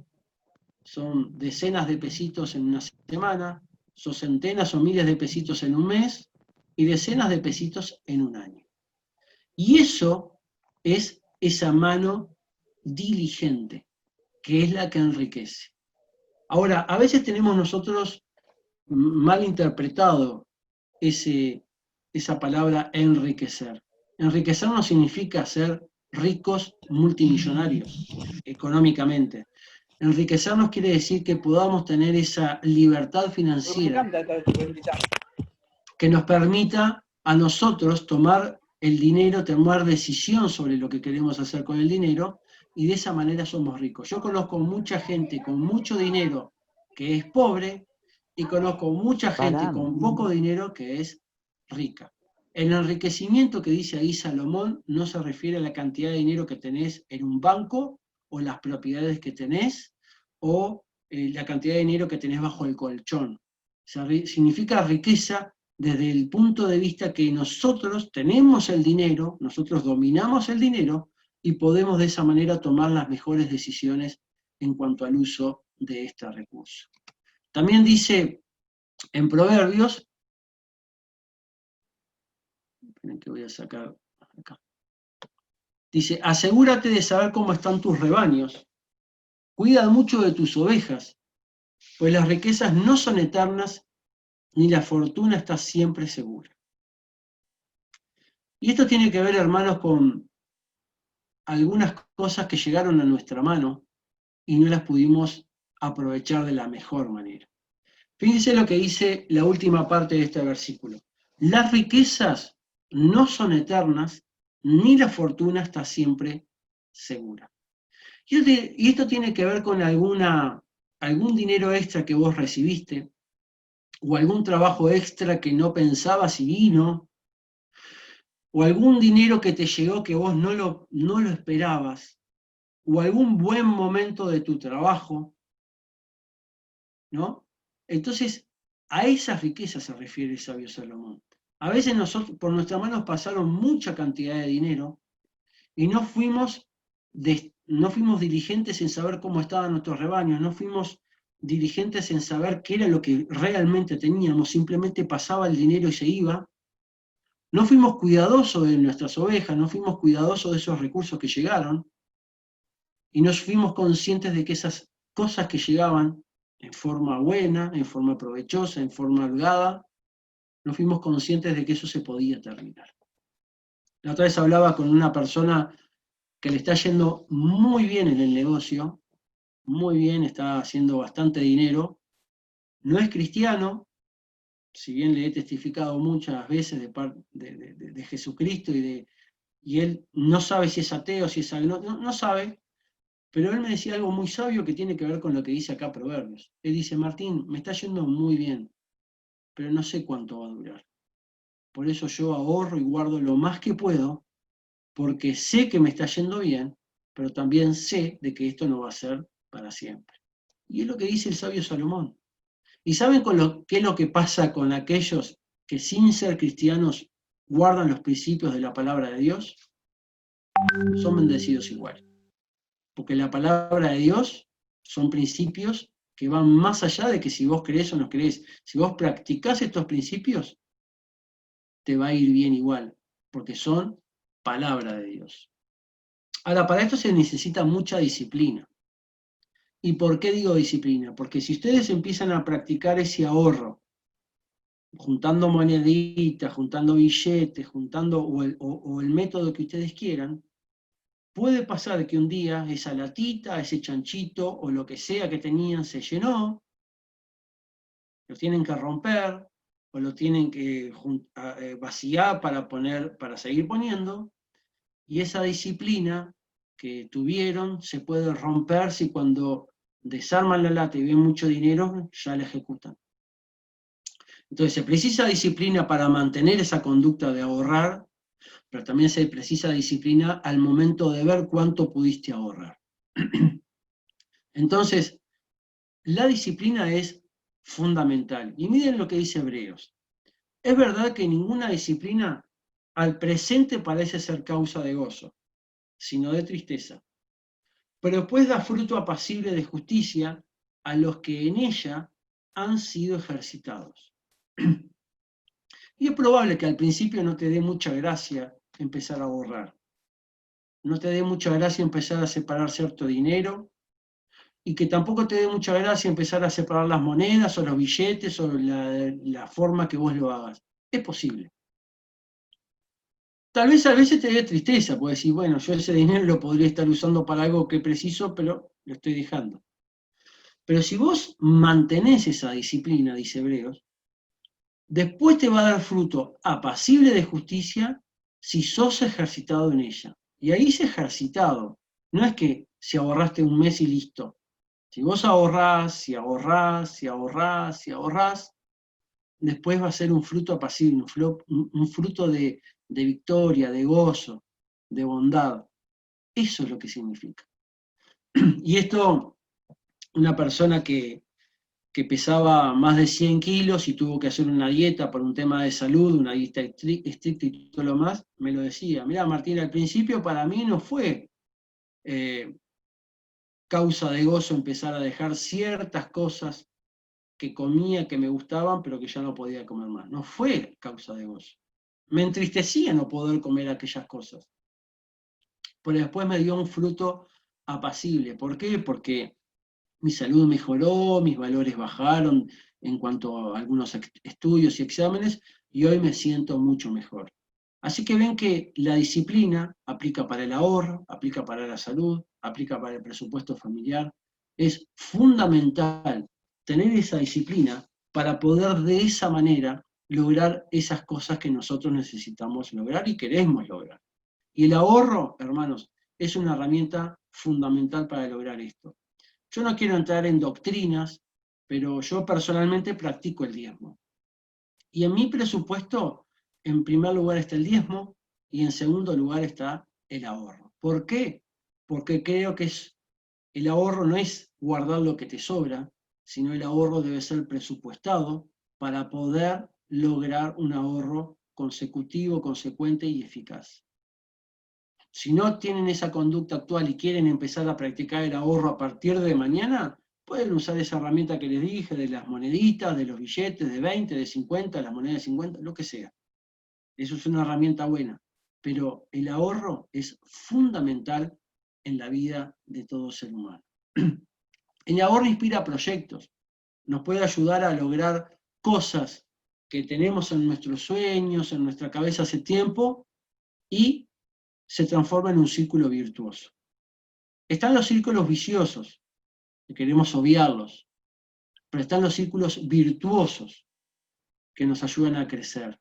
son decenas de pesitos en una semana, son centenas o miles de pesitos en un mes y decenas de pesitos en un año. Y eso es esa mano diligente, que es la que enriquece. Ahora, a veces tenemos nosotros mal interpretado esa palabra enriquecer. Enriquecer no significa ser ricos multimillonarios económicamente. Enriquecernos quiere decir que podamos tener esa libertad financiera que nos permita a nosotros tomar el dinero, tomar decisión sobre lo que queremos hacer con el dinero, y de esa manera somos ricos. Yo conozco mucha gente con mucho dinero que es pobre, y conozco mucha gente con poco dinero que es rica. El enriquecimiento que dice ahí Salomón no se refiere a la cantidad de dinero que tenés en un banco, o las propiedades que tenés, o la cantidad de dinero que tenés bajo el colchón. Significa riqueza desde el punto de vista que nosotros tenemos el dinero, nosotros dominamos el dinero, y podemos de esa manera tomar las mejores decisiones en cuanto al uso de este recurso. También dice en Proverbios, esperen que voy a sacar acá, dice, asegúrate de saber cómo están tus rebaños, cuida mucho de tus ovejas, pues las riquezas no son eternas, ni la fortuna está siempre segura. Y esto tiene que ver, hermanos, con algunas cosas que llegaron a nuestra mano y no las pudimos aprovechar de la mejor manera. Fíjense lo que dice la última parte de este versículo. Las riquezas no son eternas, ni la fortuna está siempre segura. Y esto tiene que ver con algún dinero extra que vos recibiste, o algún trabajo extra que no pensabas y vino, o algún dinero que te llegó que vos no lo esperabas, o algún buen momento de tu trabajo, ¿no? Entonces, a esas riquezas se refiere el sabio Salomón. A veces nosotros, por nuestras manos pasaron mucha cantidad de dinero y no fuimos diligentes en saber cómo estaban nuestros rebaños, no fuimos diligentes en saber qué era lo que realmente teníamos, simplemente pasaba el dinero y se iba. No fuimos cuidadosos de nuestras ovejas, no fuimos cuidadosos de esos recursos que llegaron, y no fuimos conscientes de que esas cosas que llegaban en forma buena, en forma provechosa, en forma holgada, no fuimos conscientes de que eso se podía terminar. La otra vez hablaba con una persona que le está yendo muy bien en el negocio, muy bien, está haciendo bastante dinero, no es cristiano, si bien le he testificado muchas veces de Jesucristo, y él no sabe si es ateo, si es agnóstico, no sabe, pero él me decía algo muy sabio que tiene que ver con lo que dice acá Proverbios. Él dice, Martín, me está yendo muy bien, pero no sé cuánto va a durar. Por eso yo ahorro y guardo lo más que puedo, porque sé que me está yendo bien, pero también sé de que esto no va a ser para siempre. Y es lo que dice el sabio Salomón. ¿Y saben qué es lo que pasa con aquellos que sin ser cristianos guardan los principios de la palabra de Dios? Son bendecidos igual. Porque la palabra de Dios son principios que van más allá de que si vos creés o no creés. Si vos practicás estos principios, te va a ir bien igual, porque son palabra de Dios. Ahora, para esto se necesita mucha disciplina. ¿Y por qué digo disciplina? Porque si ustedes empiezan a practicar ese ahorro, juntando moneditas, juntando billetes, juntando o el método que ustedes quieran, puede pasar que un día esa latita, ese chanchito o lo que sea que tenían se llenó, lo tienen que romper o lo tienen que vaciar para seguir poniendo, y esa disciplina que tuvieron se puede romper si cuando desarman la lata y ven mucho dinero, ya la ejecutan. Entonces se precisa disciplina para mantener esa conducta de ahorrar, pero también se precisa disciplina al momento de ver cuánto pudiste ahorrar. Entonces, la disciplina es fundamental. Y miren lo que dice Hebreos. Es verdad que ninguna disciplina al presente parece ser causa de gozo, sino de tristeza. Pero después da fruto apacible de justicia a los que en ella han sido ejercitados. Y es probable que al principio no te dé mucha gracia empezar a ahorrar. No te dé mucha gracia empezar a separar cierto dinero, y que tampoco te dé mucha gracia empezar a separar las monedas o los billetes o la forma que vos lo hagas. Es posible. Tal vez a veces te dé tristeza, puedes decir, bueno, yo ese dinero lo podría estar usando para algo que preciso, pero lo estoy dejando. Pero si vos mantenés esa disciplina, dice Hebreos, después te va a dar fruto apacible de justicia si sos ejercitado en ella. Y ahí es ejercitado. No es que si ahorraste un mes y listo. Si vos ahorrás, si ahorrás, si ahorrás, si ahorrás, después va a ser un fruto apacible, un fruto de victoria, de gozo, de bondad. Eso es lo que significa. Y esto, una persona que pesaba más de 100 kilos y tuvo que hacer una dieta por un tema de salud, una dieta estricta y todo lo más, me lo decía. Mirá, Martín, al principio para mí no fue causa de gozo empezar a dejar ciertas cosas que comía, que me gustaban, pero que ya no podía comer más. No fue causa de gozo. Me entristecía no poder comer aquellas cosas. Pero después me dio un fruto apacible. ¿Por qué? Porque mi salud mejoró, mis valores bajaron en cuanto a algunos estudios y exámenes, y hoy me siento mucho mejor. Así que ven que la disciplina aplica para el ahorro, aplica para la salud, aplica para el presupuesto familiar. Es fundamental tener esa disciplina para poder de esa manera lograr esas cosas que nosotros necesitamos lograr y queremos lograr. Y el ahorro, hermanos, es una herramienta fundamental para lograr esto. Yo no quiero entrar en doctrinas, pero yo personalmente practico el diezmo. Y en mi presupuesto, en primer lugar está el diezmo y en segundo lugar está el ahorro. ¿Por qué? Porque creo que el ahorro no es guardar lo que te sobra, sino el ahorro debe ser presupuestado para poder lograr un ahorro consecutivo, consecuente y eficaz. Si no tienen esa conducta actual y quieren empezar a practicar el ahorro a partir de mañana, pueden usar esa herramienta que les dije, de las moneditas, de los billetes de 20, de 50, las monedas de 50, lo que sea. Eso es una herramienta buena. Pero el ahorro es fundamental en la vida de todo ser humano. El ahorro inspira proyectos, nos puede ayudar a lograr cosas que tenemos en nuestros sueños, en nuestra cabeza hace tiempo, y se transforma en un círculo virtuoso. Están los círculos viciosos, que queremos obviarlos, pero están los círculos virtuosos que nos ayudan a crecer.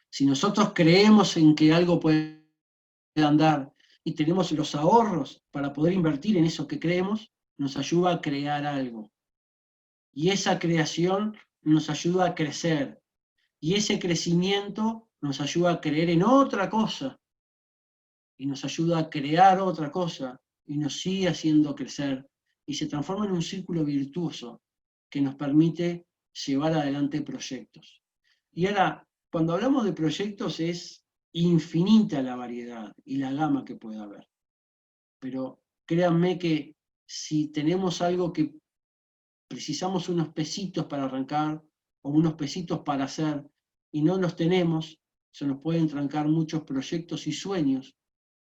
Si nosotros creemos en que algo puede andar y tenemos los ahorros para poder invertir en eso que creemos, nos ayuda a crear algo. Y esa creación nos ayuda a crecer. Y ese crecimiento nos ayuda a creer en otra cosa. Y nos ayuda a crear otra cosa. Y nos sigue haciendo crecer. Y se transforma en un círculo virtuoso que nos permite llevar adelante proyectos. Y ahora, cuando hablamos de proyectos es infinita la variedad y la gama que puede haber. Pero créanme que si tenemos algo que precisamos unos pesitos para arrancar o unos pesitos para hacer y no los tenemos, se nos pueden trancar muchos proyectos y sueños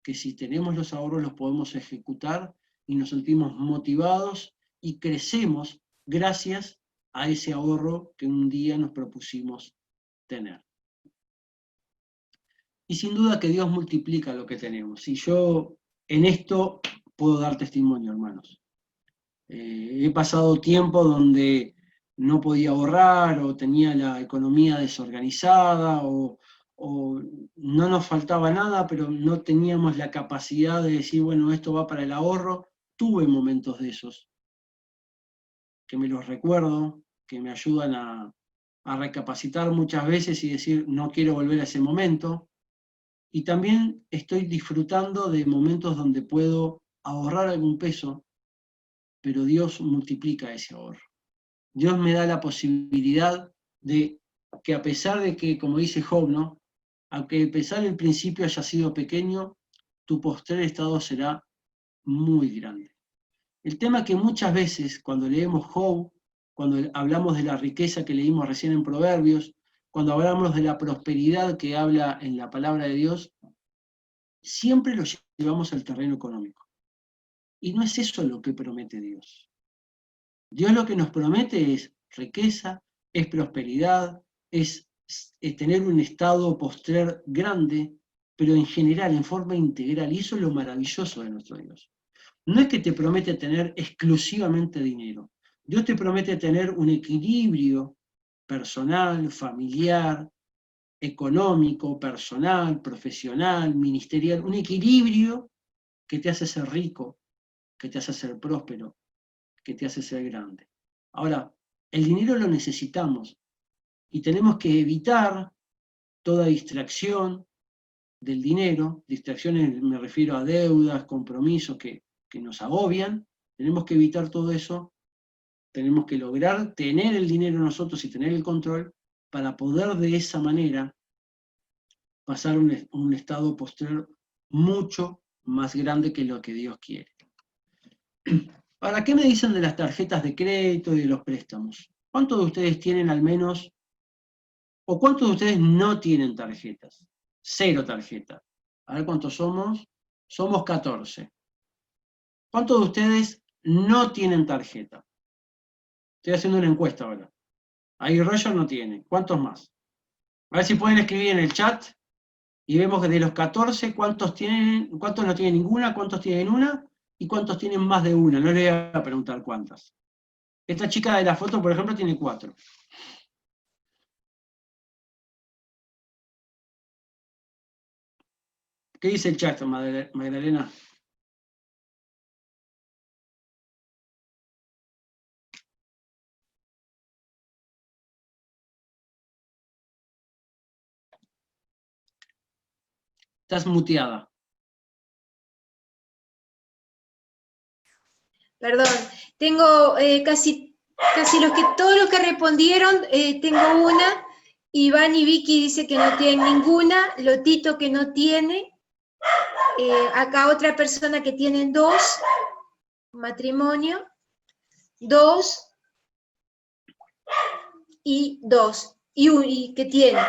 que si tenemos los ahorros los podemos ejecutar y nos sentimos motivados y crecemos gracias a ese ahorro que un día nos propusimos tener. Y sin duda que Dios multiplica lo que tenemos. Y yo en esto puedo dar testimonio, hermanos. He pasado tiempo donde no podía ahorrar, o tenía la economía desorganizada, o no nos faltaba nada, pero no teníamos la capacidad de decir, bueno, esto va para el ahorro. Tuve momentos de esos, que me los recuerdo, que me ayudan a recapacitar muchas veces y decir, no quiero volver a ese momento. Y también estoy disfrutando de momentos donde puedo ahorrar algún peso, pero Dios multiplica ese ahorro. Dios me da la posibilidad de que, a pesar de que, como dice Job, ¿no?, aunque a pesar del principio haya sido pequeño, tu postrer estado será muy grande. El tema es que muchas veces cuando leemos Job, cuando hablamos de la riqueza que leímos recién en Proverbios, cuando hablamos de la prosperidad que habla en la palabra de Dios, siempre lo llevamos al terreno económico. Y no es eso lo que promete Dios. Dios lo que nos promete es riqueza, es prosperidad, es tener un estado postrer grande, pero en general, en forma integral. Y eso es lo maravilloso de nuestro Dios. No es que te promete tener exclusivamente dinero. Dios te promete tener un equilibrio personal, familiar, económico, personal, profesional, ministerial, un equilibrio que te hace ser rico, que te hace ser próspero, que te hace ser grande. Ahora, el dinero lo necesitamos y tenemos que evitar toda distracción del dinero. Distracciones me refiero a deudas, compromisos que nos agobian. Tenemos que evitar todo eso. Tenemos que lograr tener el dinero nosotros y tener el control para poder de esa manera pasar un estado postrer mucho más grande que lo que Dios quiere. Ahora, ¿qué me dicen de las tarjetas de crédito y de los préstamos? ¿Cuántos de ustedes tienen al menos, o cuántos de ustedes no tienen tarjetas? 0 tarjetas. A ver cuántos somos. Somos 14. ¿Cuántos de ustedes no tienen tarjeta? Estoy haciendo una encuesta ahora. Ahí Roger no tiene. ¿Cuántos más? A ver si pueden escribir en el chat y vemos que de los 14, ¿cuántos no tienen ninguna? ¿Cuántos tienen una? ¿Y cuántos tienen más de una? No le voy a preguntar cuántas. Esta chica de la foto, por ejemplo, tiene 4. ¿Qué dice el chat, Magdalena? Estás muteada. Perdón, tengo todos los que respondieron, tengo una. Iván y Vicky dice que no tienen ninguna, Lotito que no tiene, acá otra persona que tienen 2, matrimonio, 2 y 2, y que tiene.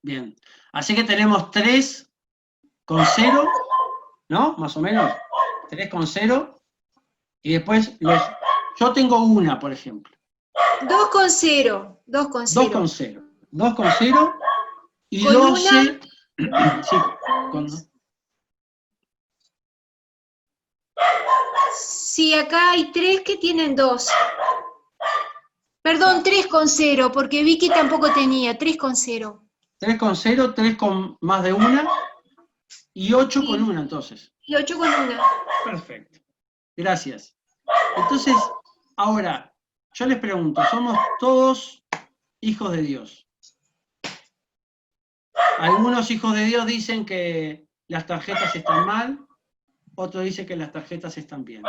Bien, así que tenemos 3,0, ¿no? Más o menos, 3,0. Y después, yo tengo una, por ejemplo. 2,0. 2,0 y con 12. Sí, sí, acá hay 3 que tienen 2. Perdón, 3,0, porque Vicky tampoco tenía, 3,0. 3,0, 3 con más de una, y 8 Sí. con una, entonces. Y 8 con una. Perfecto. Gracias. Entonces, ahora, yo les pregunto, ¿somos todos hijos de Dios? Algunos hijos de Dios dicen que las tarjetas están mal, otros dicen que las tarjetas están bien.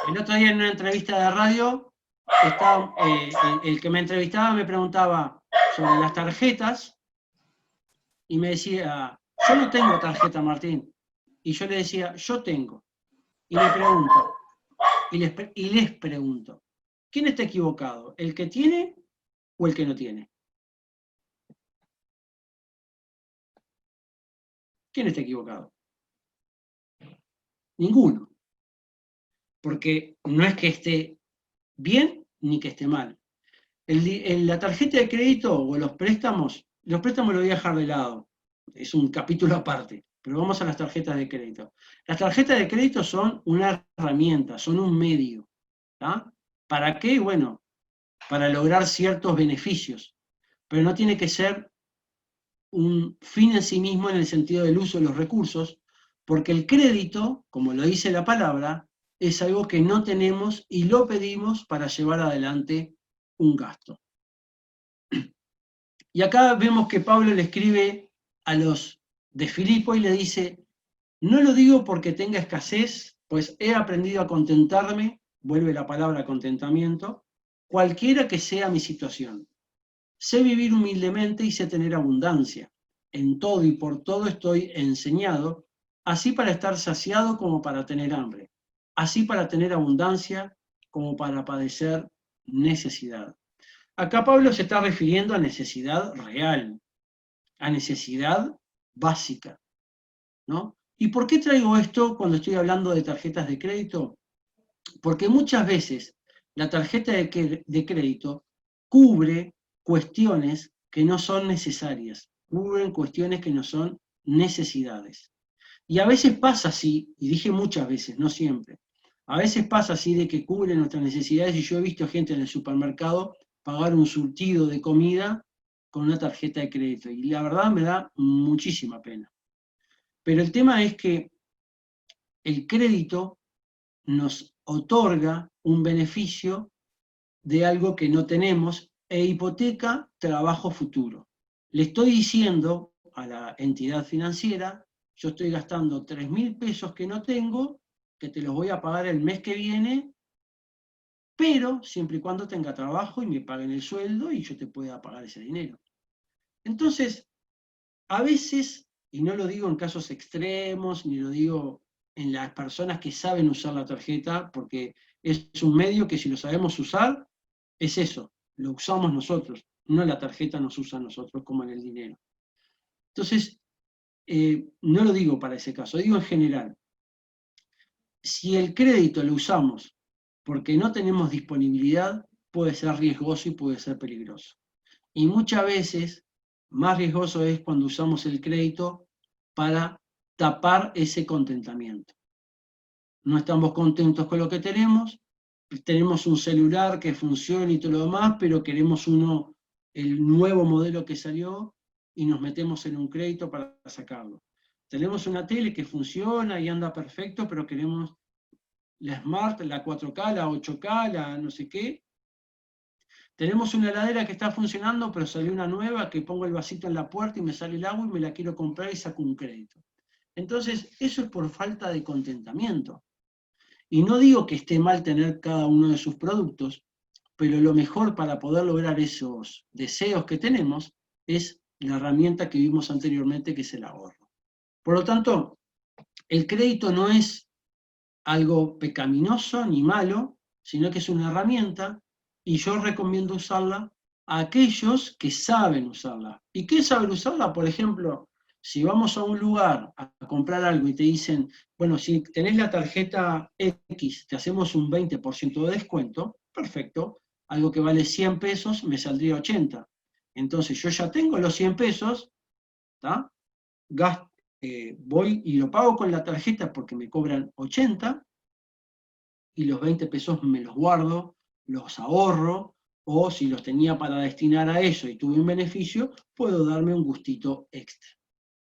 El otro día en una entrevista de radio, el que me entrevistaba me preguntaba sobre las tarjetas y me decía, yo no tengo tarjeta, Martín. Y yo le decía, yo tengo. Y le pregunto, y les pregunto, ¿quién está equivocado? ¿El que tiene o el que no tiene? ¿Quién está equivocado? Ninguno. Porque no es que esté bien ni que esté mal. La tarjeta de crédito o los préstamos lo voy a dejar de lado. Es un capítulo aparte. Pero vamos a las tarjetas de crédito. Las tarjetas de crédito son una herramienta, son un medio. ¿Tá? ¿Para qué? Bueno, para lograr ciertos beneficios. Pero no tiene que ser un fin en sí mismo en el sentido del uso de los recursos, porque el crédito, como lo dice la palabra, es algo que no tenemos y lo pedimos para llevar adelante un gasto. Y acá vemos que Pablo le escribe a los de Filipo y le dice, no lo digo porque tenga escasez, pues he aprendido a contentarme, vuelve la palabra contentamiento, cualquiera que sea mi situación. Sé vivir humildemente y sé tener abundancia. En todo y por todo estoy enseñado, así para estar saciado como para tener hambre, así para tener abundancia como para padecer necesidad. Acá Pablo se está refiriendo a necesidad real, a necesidad básica, ¿no? ¿Y por qué traigo esto cuando estoy hablando de tarjetas de crédito? Porque muchas veces la tarjeta de crédito cubre cuestiones que no son necesarias, cubren cuestiones que no son necesidades. Y a veces pasa así, y dije muchas veces, no siempre, a veces pasa así de que cubren nuestras necesidades y yo he visto gente en el supermercado pagar un surtido de comida con una tarjeta de crédito. Y la verdad me da muchísima pena. Pero el tema es que el crédito nos otorga un beneficio de algo que no tenemos e hipoteca trabajo futuro. Le estoy diciendo a la entidad financiera, yo estoy gastando 3.000 pesos que no tengo, que te los voy a pagar el mes que viene, pero siempre y cuando tenga trabajo y me paguen el sueldo y yo te pueda pagar ese dinero. Entonces, a veces, y no lo digo en casos extremos, ni lo digo en las personas que saben usar la tarjeta, porque es un medio que si lo sabemos usar, es eso, lo usamos nosotros, no la tarjeta nos usa a nosotros como en el dinero. Entonces, no lo digo para ese caso, digo en general. Si el crédito lo usamos porque no tenemos disponibilidad, puede ser riesgoso y puede ser peligroso. Y muchas veces, más riesgoso es cuando usamos el crédito para tapar ese contentamiento. No estamos contentos con lo que tenemos un celular que funciona y todo lo demás, pero queremos el nuevo modelo que salió y nos metemos en un crédito para sacarlo. Tenemos una tele que funciona y anda perfecto, pero queremos la Smart, la 4K, la 8K, la no sé qué. Tenemos una heladera que está funcionando, pero salió una nueva que pongo el vasito en la puerta y me sale el agua y me la quiero comprar y saco un crédito. Entonces, eso es por falta de contentamiento. Y no digo que esté mal tener cada uno de sus productos, pero lo mejor para poder lograr esos deseos que tenemos es la herramienta que vimos anteriormente, que es el ahorro. Por lo tanto, el crédito no es algo pecaminoso ni malo, sino que es una herramienta y yo recomiendo usarla a aquellos que saben usarla. ¿Y qué saben usarla? Por ejemplo, si vamos a un lugar a comprar algo y te dicen, bueno, si tenés la tarjeta X, te hacemos un 20% de descuento, perfecto, algo que vale 100 pesos me saldría 80. Entonces yo ya tengo los 100 pesos, ¿tá? Voy y lo pago con la tarjeta porque me cobran 80, y los 20 pesos me los guardo, los ahorro, o si los tenía para destinar a eso y tuve un beneficio, puedo darme un gustito extra.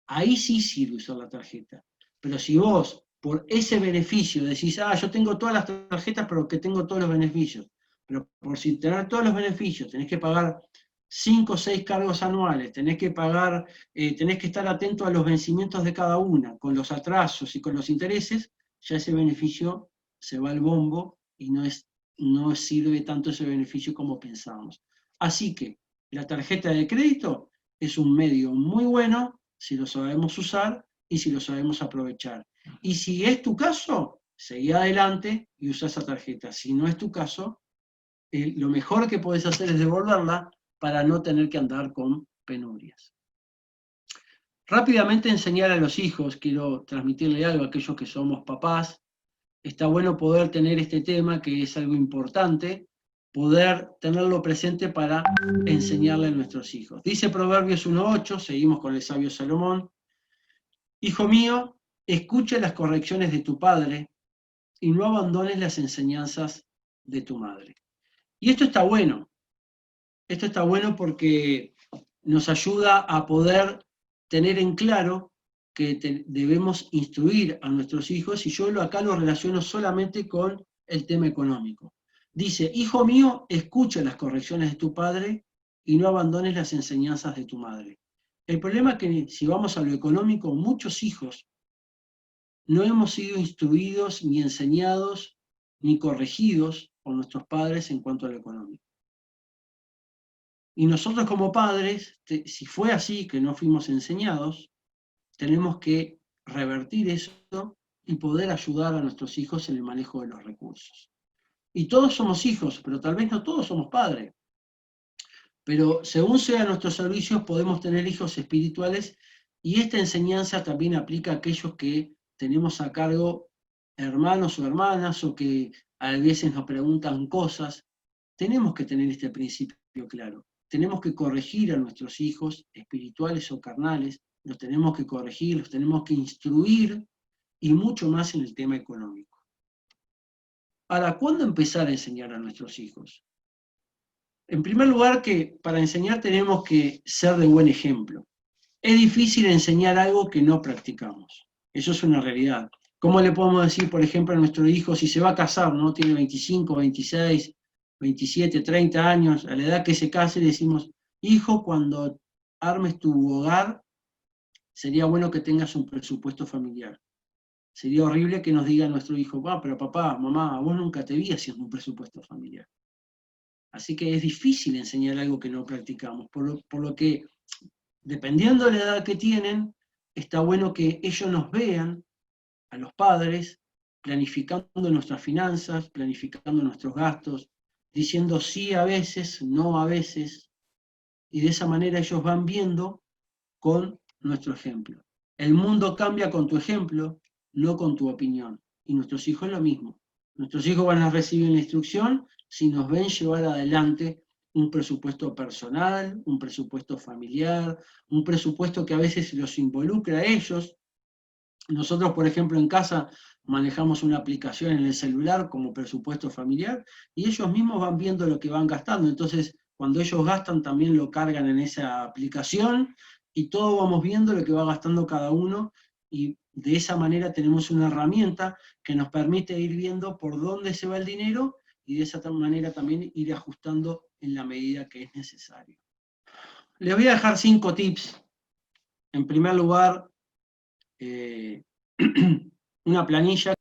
Ahí sí sirve usar la tarjeta. Pero si vos, por ese beneficio, decís, yo tengo todas las tarjetas, pero que tengo todos los beneficios, pero por si tener todos los beneficios tenés que pagar 5 o 6 cargos anuales, tenés que pagar, tenés que estar atento a los vencimientos de cada una, con los atrasos y con los intereses, ya ese beneficio se va al bombo y no sirve tanto ese beneficio como pensábamos. Así que la tarjeta de crédito es un medio muy bueno si lo sabemos usar y si lo sabemos aprovechar. Y si es tu caso, seguí adelante y usa esa tarjeta. Si no es tu caso, lo mejor que podés hacer es devolverla para no tener que andar con penurias. Rápidamente enseñar a los hijos, quiero transmitirle algo a aquellos que somos papás, está bueno poder tener este tema, que es algo importante, poder tenerlo presente para enseñarle a nuestros hijos. Dice Proverbios 1:8, seguimos con el sabio Salomón: hijo mío, escucha las correcciones de tu padre y no abandones las enseñanzas de tu madre. Y esto está bueno porque nos ayuda a poder tener en claro que debemos instruir a nuestros hijos, y yo acá lo relaciono solamente con el tema económico. Dice, hijo mío, escucha las correcciones de tu padre y no abandones las enseñanzas de tu madre. El problema es que si vamos a lo económico, muchos hijos no hemos sido instruidos, ni enseñados, ni corregidos por nuestros padres en cuanto a lo económico. Y nosotros como padres, si fue así que no fuimos enseñados, tenemos que revertir eso y poder ayudar a nuestros hijos en el manejo de los recursos. Y todos somos hijos, pero tal vez no todos somos padres. Pero según sean nuestros servicios, podemos tener hijos espirituales, y esta enseñanza también aplica a aquellos que tenemos a cargo hermanos o hermanas, o que a veces nos preguntan cosas. Tenemos que tener este principio claro. Tenemos que corregir a nuestros hijos, espirituales o carnales, los tenemos que corregir, los tenemos que instruir, y mucho más en el tema económico. Ahora, ¿cuándo empezar a enseñar a nuestros hijos? En primer lugar, que para enseñar tenemos que ser de buen ejemplo. Es difícil enseñar algo que no practicamos. Eso es una realidad. ¿Cómo le podemos decir, por ejemplo, a nuestro hijo, si se va a casar, ¿no? Tiene 25, 26, 27, 30 años, a la edad que se case, le decimos, hijo, cuando armes tu hogar, sería bueno que tengas un presupuesto familiar. Sería horrible que nos diga nuestro hijo, pero papá, mamá, vos nunca te vi haciendo un presupuesto familiar. Así que es difícil enseñar algo que no practicamos, por lo que, dependiendo de la edad que tienen, está bueno que ellos nos vean, a los padres, planificando nuestras finanzas, planificando nuestros gastos, diciendo sí a veces, no a veces, y de esa manera ellos van viendo con nuestro ejemplo. El mundo cambia con tu ejemplo, no con tu opinión. Y nuestros hijos lo mismo. Nuestros hijos van a recibir la instrucción si nos ven llevar adelante un presupuesto personal, un presupuesto familiar, un presupuesto que a veces los involucra a ellos. Nosotros, por ejemplo, en casa manejamos una aplicación en el celular como presupuesto familiar, y ellos mismos van viendo lo que van gastando. Entonces, cuando ellos gastan, también lo cargan en esa aplicación, y todos vamos viendo lo que va gastando cada uno, y de esa manera tenemos una herramienta que nos permite ir viendo por dónde se va el dinero, y de esa manera también ir ajustando en la medida que es necesario. Les voy a dejar 5 tips. En primer lugar, una planilla.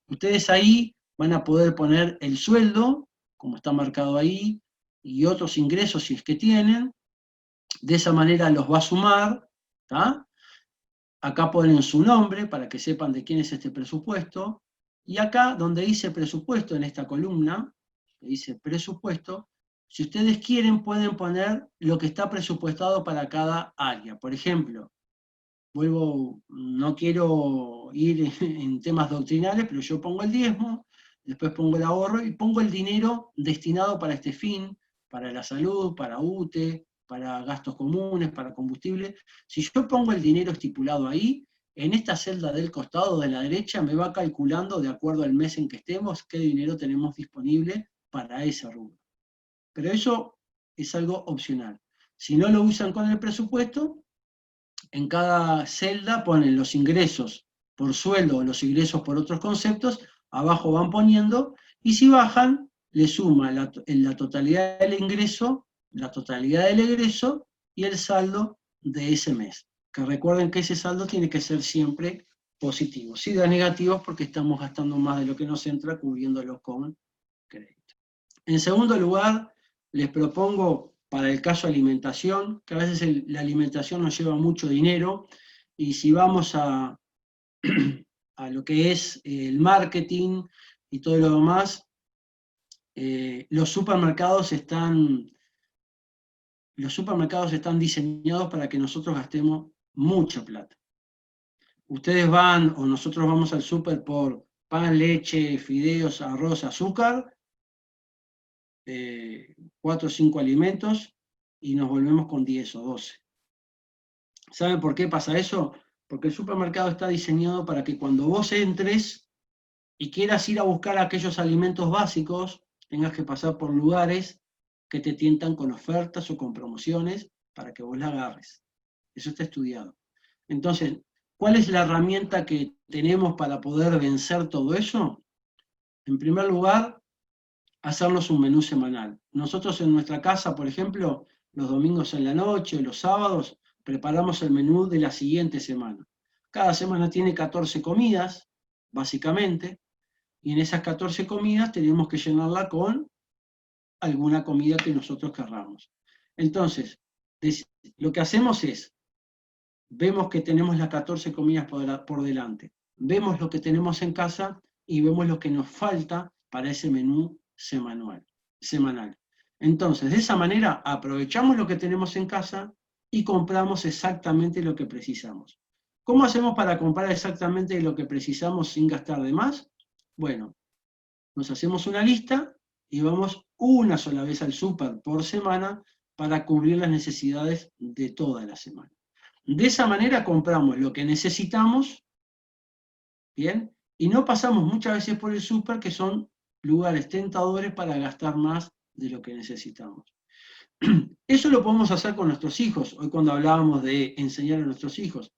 Ustedes ahí van a poder poner el sueldo, como está marcado ahí, y otros ingresos si es que tienen. De esa manera los va a sumar, ¿tá? Acá ponen su nombre para que sepan de quién es este presupuesto, y acá donde dice presupuesto, en esta columna, que dice presupuesto, si ustedes quieren pueden poner lo que está presupuestado para cada área. Por ejemplo, no quiero ir en temas doctrinales, pero yo pongo el diezmo, después pongo el ahorro y pongo el dinero destinado para este fin, para la salud, para UTE, para gastos comunes, para combustible. Si yo pongo el dinero estipulado ahí, en esta celda del costado de la derecha me va calculando, de acuerdo al mes en que estemos, qué dinero tenemos disponible para ese rubro. Pero eso es algo opcional. Si no lo usan con el presupuesto, en cada celda ponen los ingresos por sueldo o los ingresos por otros conceptos, abajo van poniendo, y si bajan, le suma la totalidad del ingreso, la totalidad del egreso y el saldo de ese mes. Que recuerden que ese saldo tiene que ser siempre positivo. Si da negativos, porque estamos gastando más de lo que nos entra, cubriéndolo con crédito. En segundo lugar, les propongo, para el caso alimentación, que a veces la alimentación nos lleva mucho dinero, y si vamos a lo que es el marketing y todo lo demás, los supermercados están diseñados para que nosotros gastemos mucha plata. Ustedes van, o nosotros vamos al súper por pan, leche, fideos, arroz, azúcar, 4 o 5 alimentos, y nos volvemos con 10 o 12. ¿Saben por qué pasa eso? Porque el supermercado está diseñado para que cuando vos entres y quieras ir a buscar aquellos alimentos básicos, tengas que pasar por lugares que te tientan con ofertas o con promociones para que vos la agarres. Eso está estudiado. Entonces, ¿cuál es la herramienta que tenemos para poder vencer todo eso? En primer lugar, hacernos un menú semanal. Nosotros en nuestra casa, por ejemplo, los domingos en la noche, los sábados, preparamos el menú de la siguiente semana. Cada semana tiene 14 comidas, básicamente, y en esas 14 comidas tenemos que llenarla con alguna comida que nosotros querramos. Entonces, lo que hacemos es, vemos que tenemos las 14 comidas por delante, vemos lo que tenemos en casa y vemos lo que nos falta para ese menú semanal. Entonces, de esa manera, aprovechamos lo que tenemos en casa y compramos exactamente lo que precisamos. ¿Cómo hacemos para comprar exactamente lo que precisamos sin gastar de más? Bueno, nos hacemos una lista y vamos una sola vez al súper por semana para cubrir las necesidades de toda la semana. De esa manera compramos lo que necesitamos, ¿bien? Y no pasamos muchas veces por el súper, que son lugares tentadores para gastar más de lo que necesitamos. Eso lo podemos hacer con nuestros hijos. Hoy cuando hablábamos de enseñar a nuestros hijos,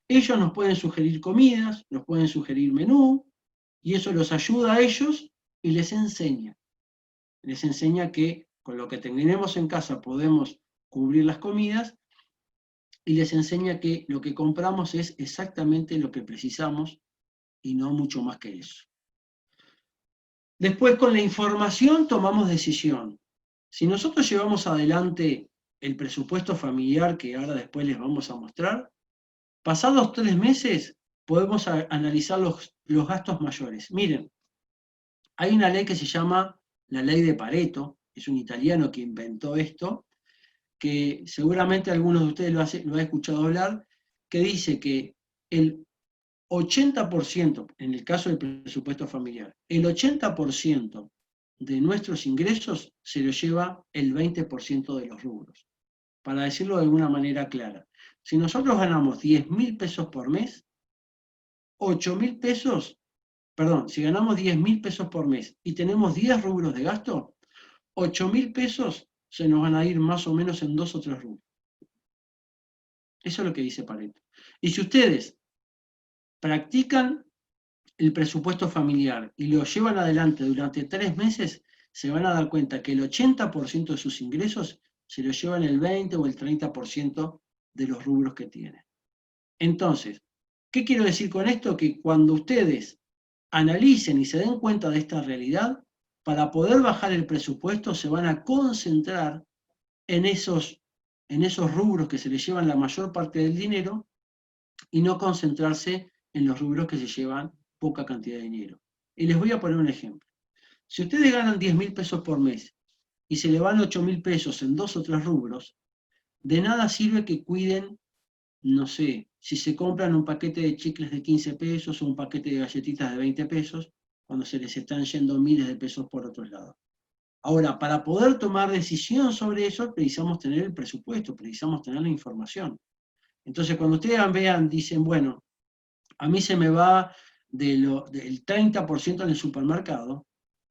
ellos nos pueden sugerir comidas, nos pueden sugerir menú, y eso los ayuda a ellos y les enseña. Les enseña que con lo que tenemos en casa podemos cubrir las comidas, y les enseña que lo que compramos es exactamente lo que precisamos y no mucho más que eso. Después, con la información tomamos decisión. Si nosotros llevamos adelante el presupuesto familiar, que ahora después les vamos a mostrar, pasados 3 meses podemos analizar los gastos mayores. Miren, hay una ley que se llama la ley de Pareto, es un italiano que inventó esto, que seguramente algunos de ustedes lo han escuchado hablar, que dice que el 80%, en el caso del presupuesto familiar, el 80% de nuestros ingresos se lo lleva el 20% de los rubros. Para decirlo de alguna manera clara, si nosotros ganamos 10.000 pesos por mes, 8.000 pesos, perdón, si ganamos 10.000 pesos por mes y tenemos 10 rubros de gasto, 8.000 pesos se nos van a ir más o menos en 2 o 3 rubros. Eso es lo que dice Pareto. Y si ustedes practican el presupuesto familiar y lo llevan adelante durante 3 meses, se van a dar cuenta que el 80% de sus ingresos se lo llevan el 20 o el 30% de los rubros que tienen. Entonces, ¿qué quiero decir con esto? Que cuando ustedes analicen y se den cuenta de esta realidad, para poder bajar el presupuesto se van a concentrar en esos rubros que se les llevan la mayor parte del dinero y no concentrarse en los rubros que se llevan poca cantidad de dinero. Y les voy a poner un ejemplo. Si ustedes ganan 10.000 pesos por mes y se le van 8.000 pesos en 2 o 3 rubros, de nada sirve que cuiden, no sé, si se compran un paquete de chicles de 15 pesos o un paquete de galletitas de 20 pesos, cuando se les están yendo miles de pesos por otros lados. Ahora, para poder tomar decisión sobre eso, precisamos tener el presupuesto, precisamos tener la información. Entonces, cuando ustedes vean, dicen, bueno, a mí se me va del 30% en el supermercado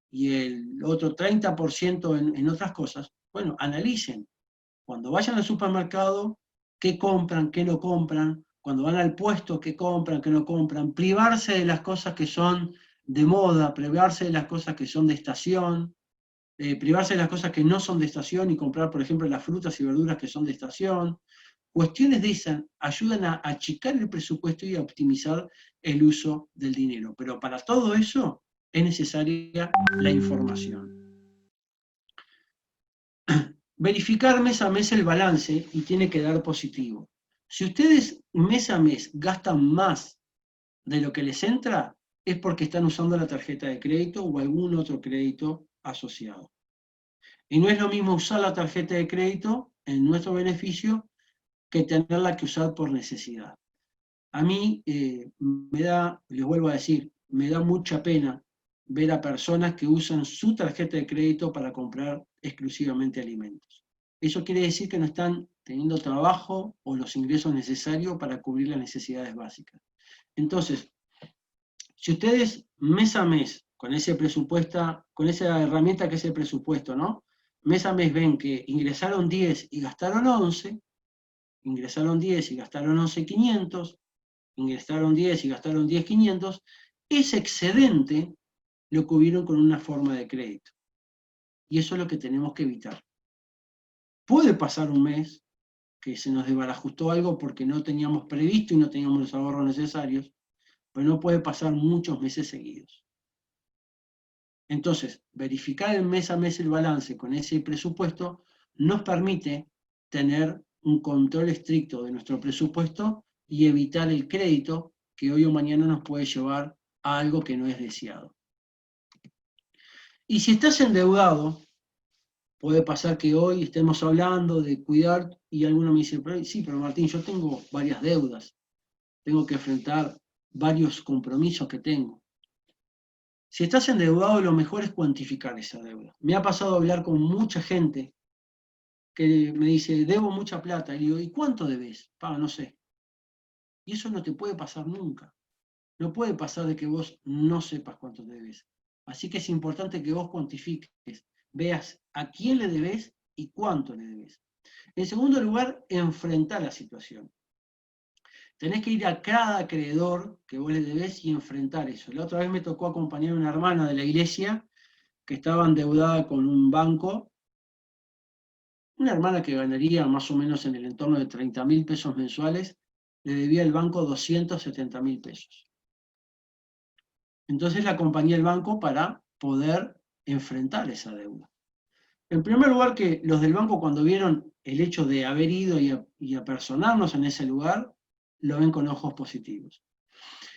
y el otro 30% en otras cosas, bueno, analicen. Cuando vayan al supermercado, qué compran, qué no compran, cuando van al puesto, qué compran, qué no compran, privarse de las cosas que son de moda, privarse de las cosas que son de estación, privarse de las cosas que no son de estación y comprar, por ejemplo, las frutas y verduras que son de estación. Cuestiones de esas ayudan a achicar el presupuesto y a optimizar el uso del dinero. Pero para todo eso es necesaria la información. Verificar mes a mes el balance y tiene que dar positivo. Si ustedes mes a mes gastan más de lo que les entra, es porque están usando la tarjeta de crédito o algún otro crédito asociado. Y no es lo mismo usar la tarjeta de crédito en nuestro beneficio que tenerla que usar por necesidad. A mí me da, les vuelvo a decir, me da mucha pena ver a personas que usan su tarjeta de crédito para comprar exclusivamente alimentos. Eso quiere decir que no están teniendo trabajo o los ingresos necesarios para cubrir las necesidades básicas. Entonces, si ustedes mes a mes, con ese presupuesto, con esa herramienta que es el presupuesto, ¿no? Mes a mes ven que ingresaron 10 y gastaron 11, ingresaron 10 y gastaron 11.500, ingresaron 10 y gastaron 10.500, ese excedente lo cubrieron con una forma de crédito. Y eso es lo que tenemos que evitar. Puede pasar un mes que se nos desbarajustó algo porque no teníamos previsto y no teníamos los ahorros necesarios, pero no puede pasar muchos meses seguidos. Entonces, verificar el mes a mes el balance con ese presupuesto nos permite tener un control estricto de nuestro presupuesto y evitar el crédito que hoy o mañana nos puede llevar a algo que no es deseado. Y si estás endeudado, puede pasar que hoy estemos hablando de cuidar y alguno me dice, sí, pero Martín, yo tengo varias deudas, tengo que enfrentar varios compromisos que tengo. Si estás endeudado, lo mejor es cuantificar esa deuda. Me ha pasado a hablar con mucha gente que me dice, debo mucha plata, y le digo, ¿y cuánto debes? No sé. Y eso no te puede pasar nunca. No puede pasar de que vos no sepas cuánto debes. Así que es importante que vos cuantifiques, veas a quién le debes y cuánto le debes. En segundo lugar, enfrentar la situación. Tenés que ir a cada acreedor que vos le debés y enfrentar eso. La otra vez me tocó acompañar a una hermana de la iglesia que estaba endeudada con un banco, una hermana que ganaría más o menos en el entorno de 30.000 pesos mensuales, le debía al banco 270.000 pesos. Entonces la acompañé al banco para poder enfrentar esa deuda. En primer lugar, que los del banco, cuando vieron el hecho de haber ido y apersonarnos en ese lugar, lo ven con ojos positivos.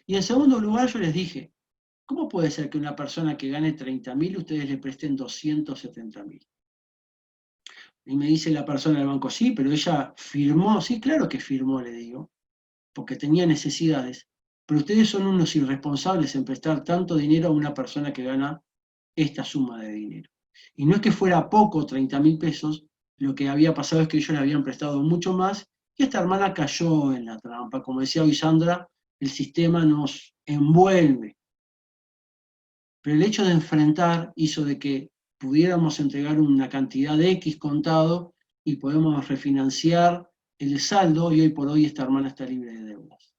Y en segundo lugar, yo les dije, ¿cómo puede ser que una persona que gane 30.000 ustedes le presten 270.000? Y me dice la persona del banco, sí, pero ella firmó, sí, claro que firmó, le digo, porque tenía necesidades, pero ustedes son unos irresponsables en prestar tanto dinero a una persona que gana esta suma de dinero. Y no es que fuera poco, 30.000 pesos, lo que había pasado es que ellos le habían prestado mucho más, y esta hermana cayó en la trampa. Como decía hoy Sandra, el sistema nos envuelve. Pero el hecho de enfrentar hizo de que pudiéramos entregar una cantidad de X contado y podemos refinanciar el saldo, y hoy por hoy esta hermana está libre de deudas.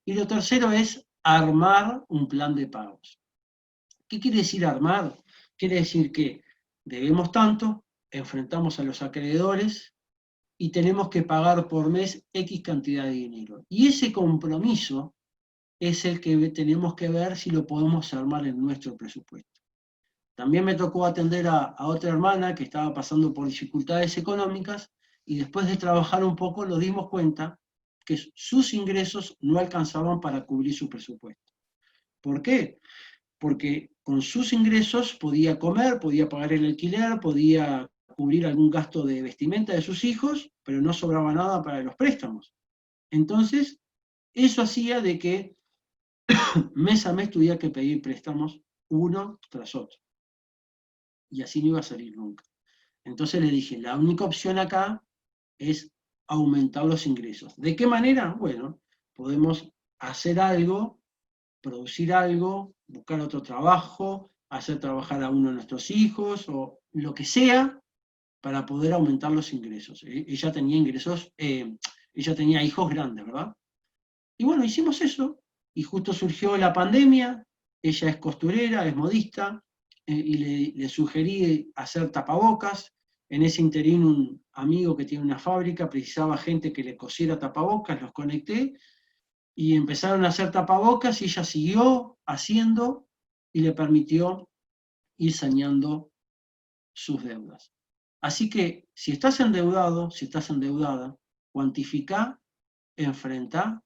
Y lo tercero es armar un plan de pagos. ¿Qué quiere decir armar? Quiere decir que debemos tanto, enfrentamos a los acreedores y tenemos que pagar por mes X cantidad de dinero. Y ese compromiso es el que tenemos que ver si lo podemos armar en nuestro presupuesto. También me tocó atender a otra hermana que estaba pasando por dificultades económicas y después de trabajar un poco nos dimos cuenta que sus ingresos no alcanzaban para cubrir su presupuesto. ¿Por qué? Porque con sus ingresos podía comer, podía pagar el alquiler, podía cubrir algún gasto de vestimenta de sus hijos, pero no sobraba nada para los préstamos. Entonces, eso hacía de que mes a mes tuviera que pedir préstamos uno tras otro. Y así no iba a salir nunca. Entonces le dije, la única opción acá es aumentar los ingresos. ¿De qué manera? Bueno, podemos hacer algo, producir algo, buscar otro trabajo, hacer trabajar a uno de nuestros hijos, o lo que sea, para poder aumentar los ingresos. Ella tenía ingresos, ella tenía hijos grandes, ¿verdad? Y bueno, hicimos eso, y justo surgió la pandemia, ella es costurera, es modista, y le sugerí hacer tapabocas. En ese interín un amigo que tiene una fábrica precisaba gente que le cosiera tapabocas, los conecté, y empezaron a hacer tapabocas, y ella siguió haciendo, y le permitió ir saneando sus deudas. Así que, si estás endeudado, si estás endeudada, cuantificá, enfrentá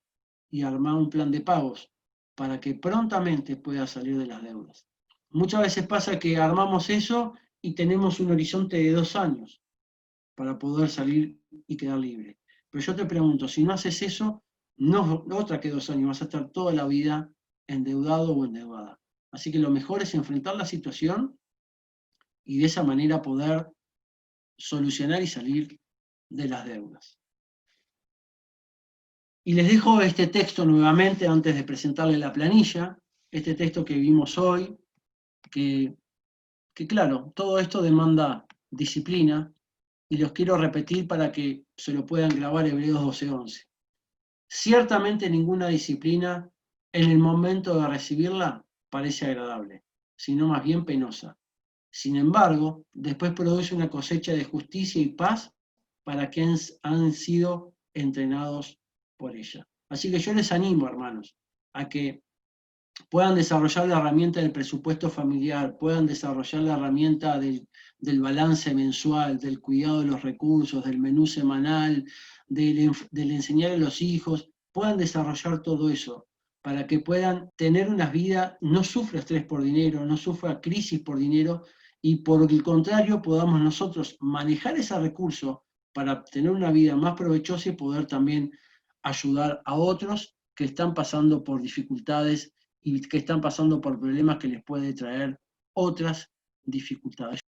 y armá un plan de pagos para que prontamente puedas salir de las deudas. Muchas veces pasa que armamos eso y tenemos un horizonte de 2 años para poder salir y quedar libre. Pero yo te pregunto, si no haces eso, no otra que 2 años, vas a estar toda la vida endeudado o endeudada. Así que lo mejor es enfrentar la situación y de esa manera poder solucionar y salir de las deudas. Y les dejo este texto nuevamente antes de presentarles la planilla, este texto que vimos hoy, que claro, todo esto demanda disciplina, y los quiero repetir para que se lo puedan grabar Hebreos 12:11. Ciertamente ninguna disciplina en el momento de recibirla parece agradable, sino más bien penosa. Sin embargo, después produce una cosecha de justicia y paz para quienes han sido entrenados por ella. Así que yo les animo, hermanos, a que puedan desarrollar la herramienta del presupuesto familiar, puedan desarrollar la herramienta del balance mensual, del cuidado de los recursos, del menú semanal, del enseñar a los hijos, puedan desarrollar todo eso para que puedan tener una vida, no sufra estrés por dinero, no sufra crisis por dinero, y por el contrario podamos nosotros manejar ese recurso para tener una vida más provechosa y poder también ayudar a otros que están pasando por dificultades y que están pasando por problemas que les puede traer otras dificultades.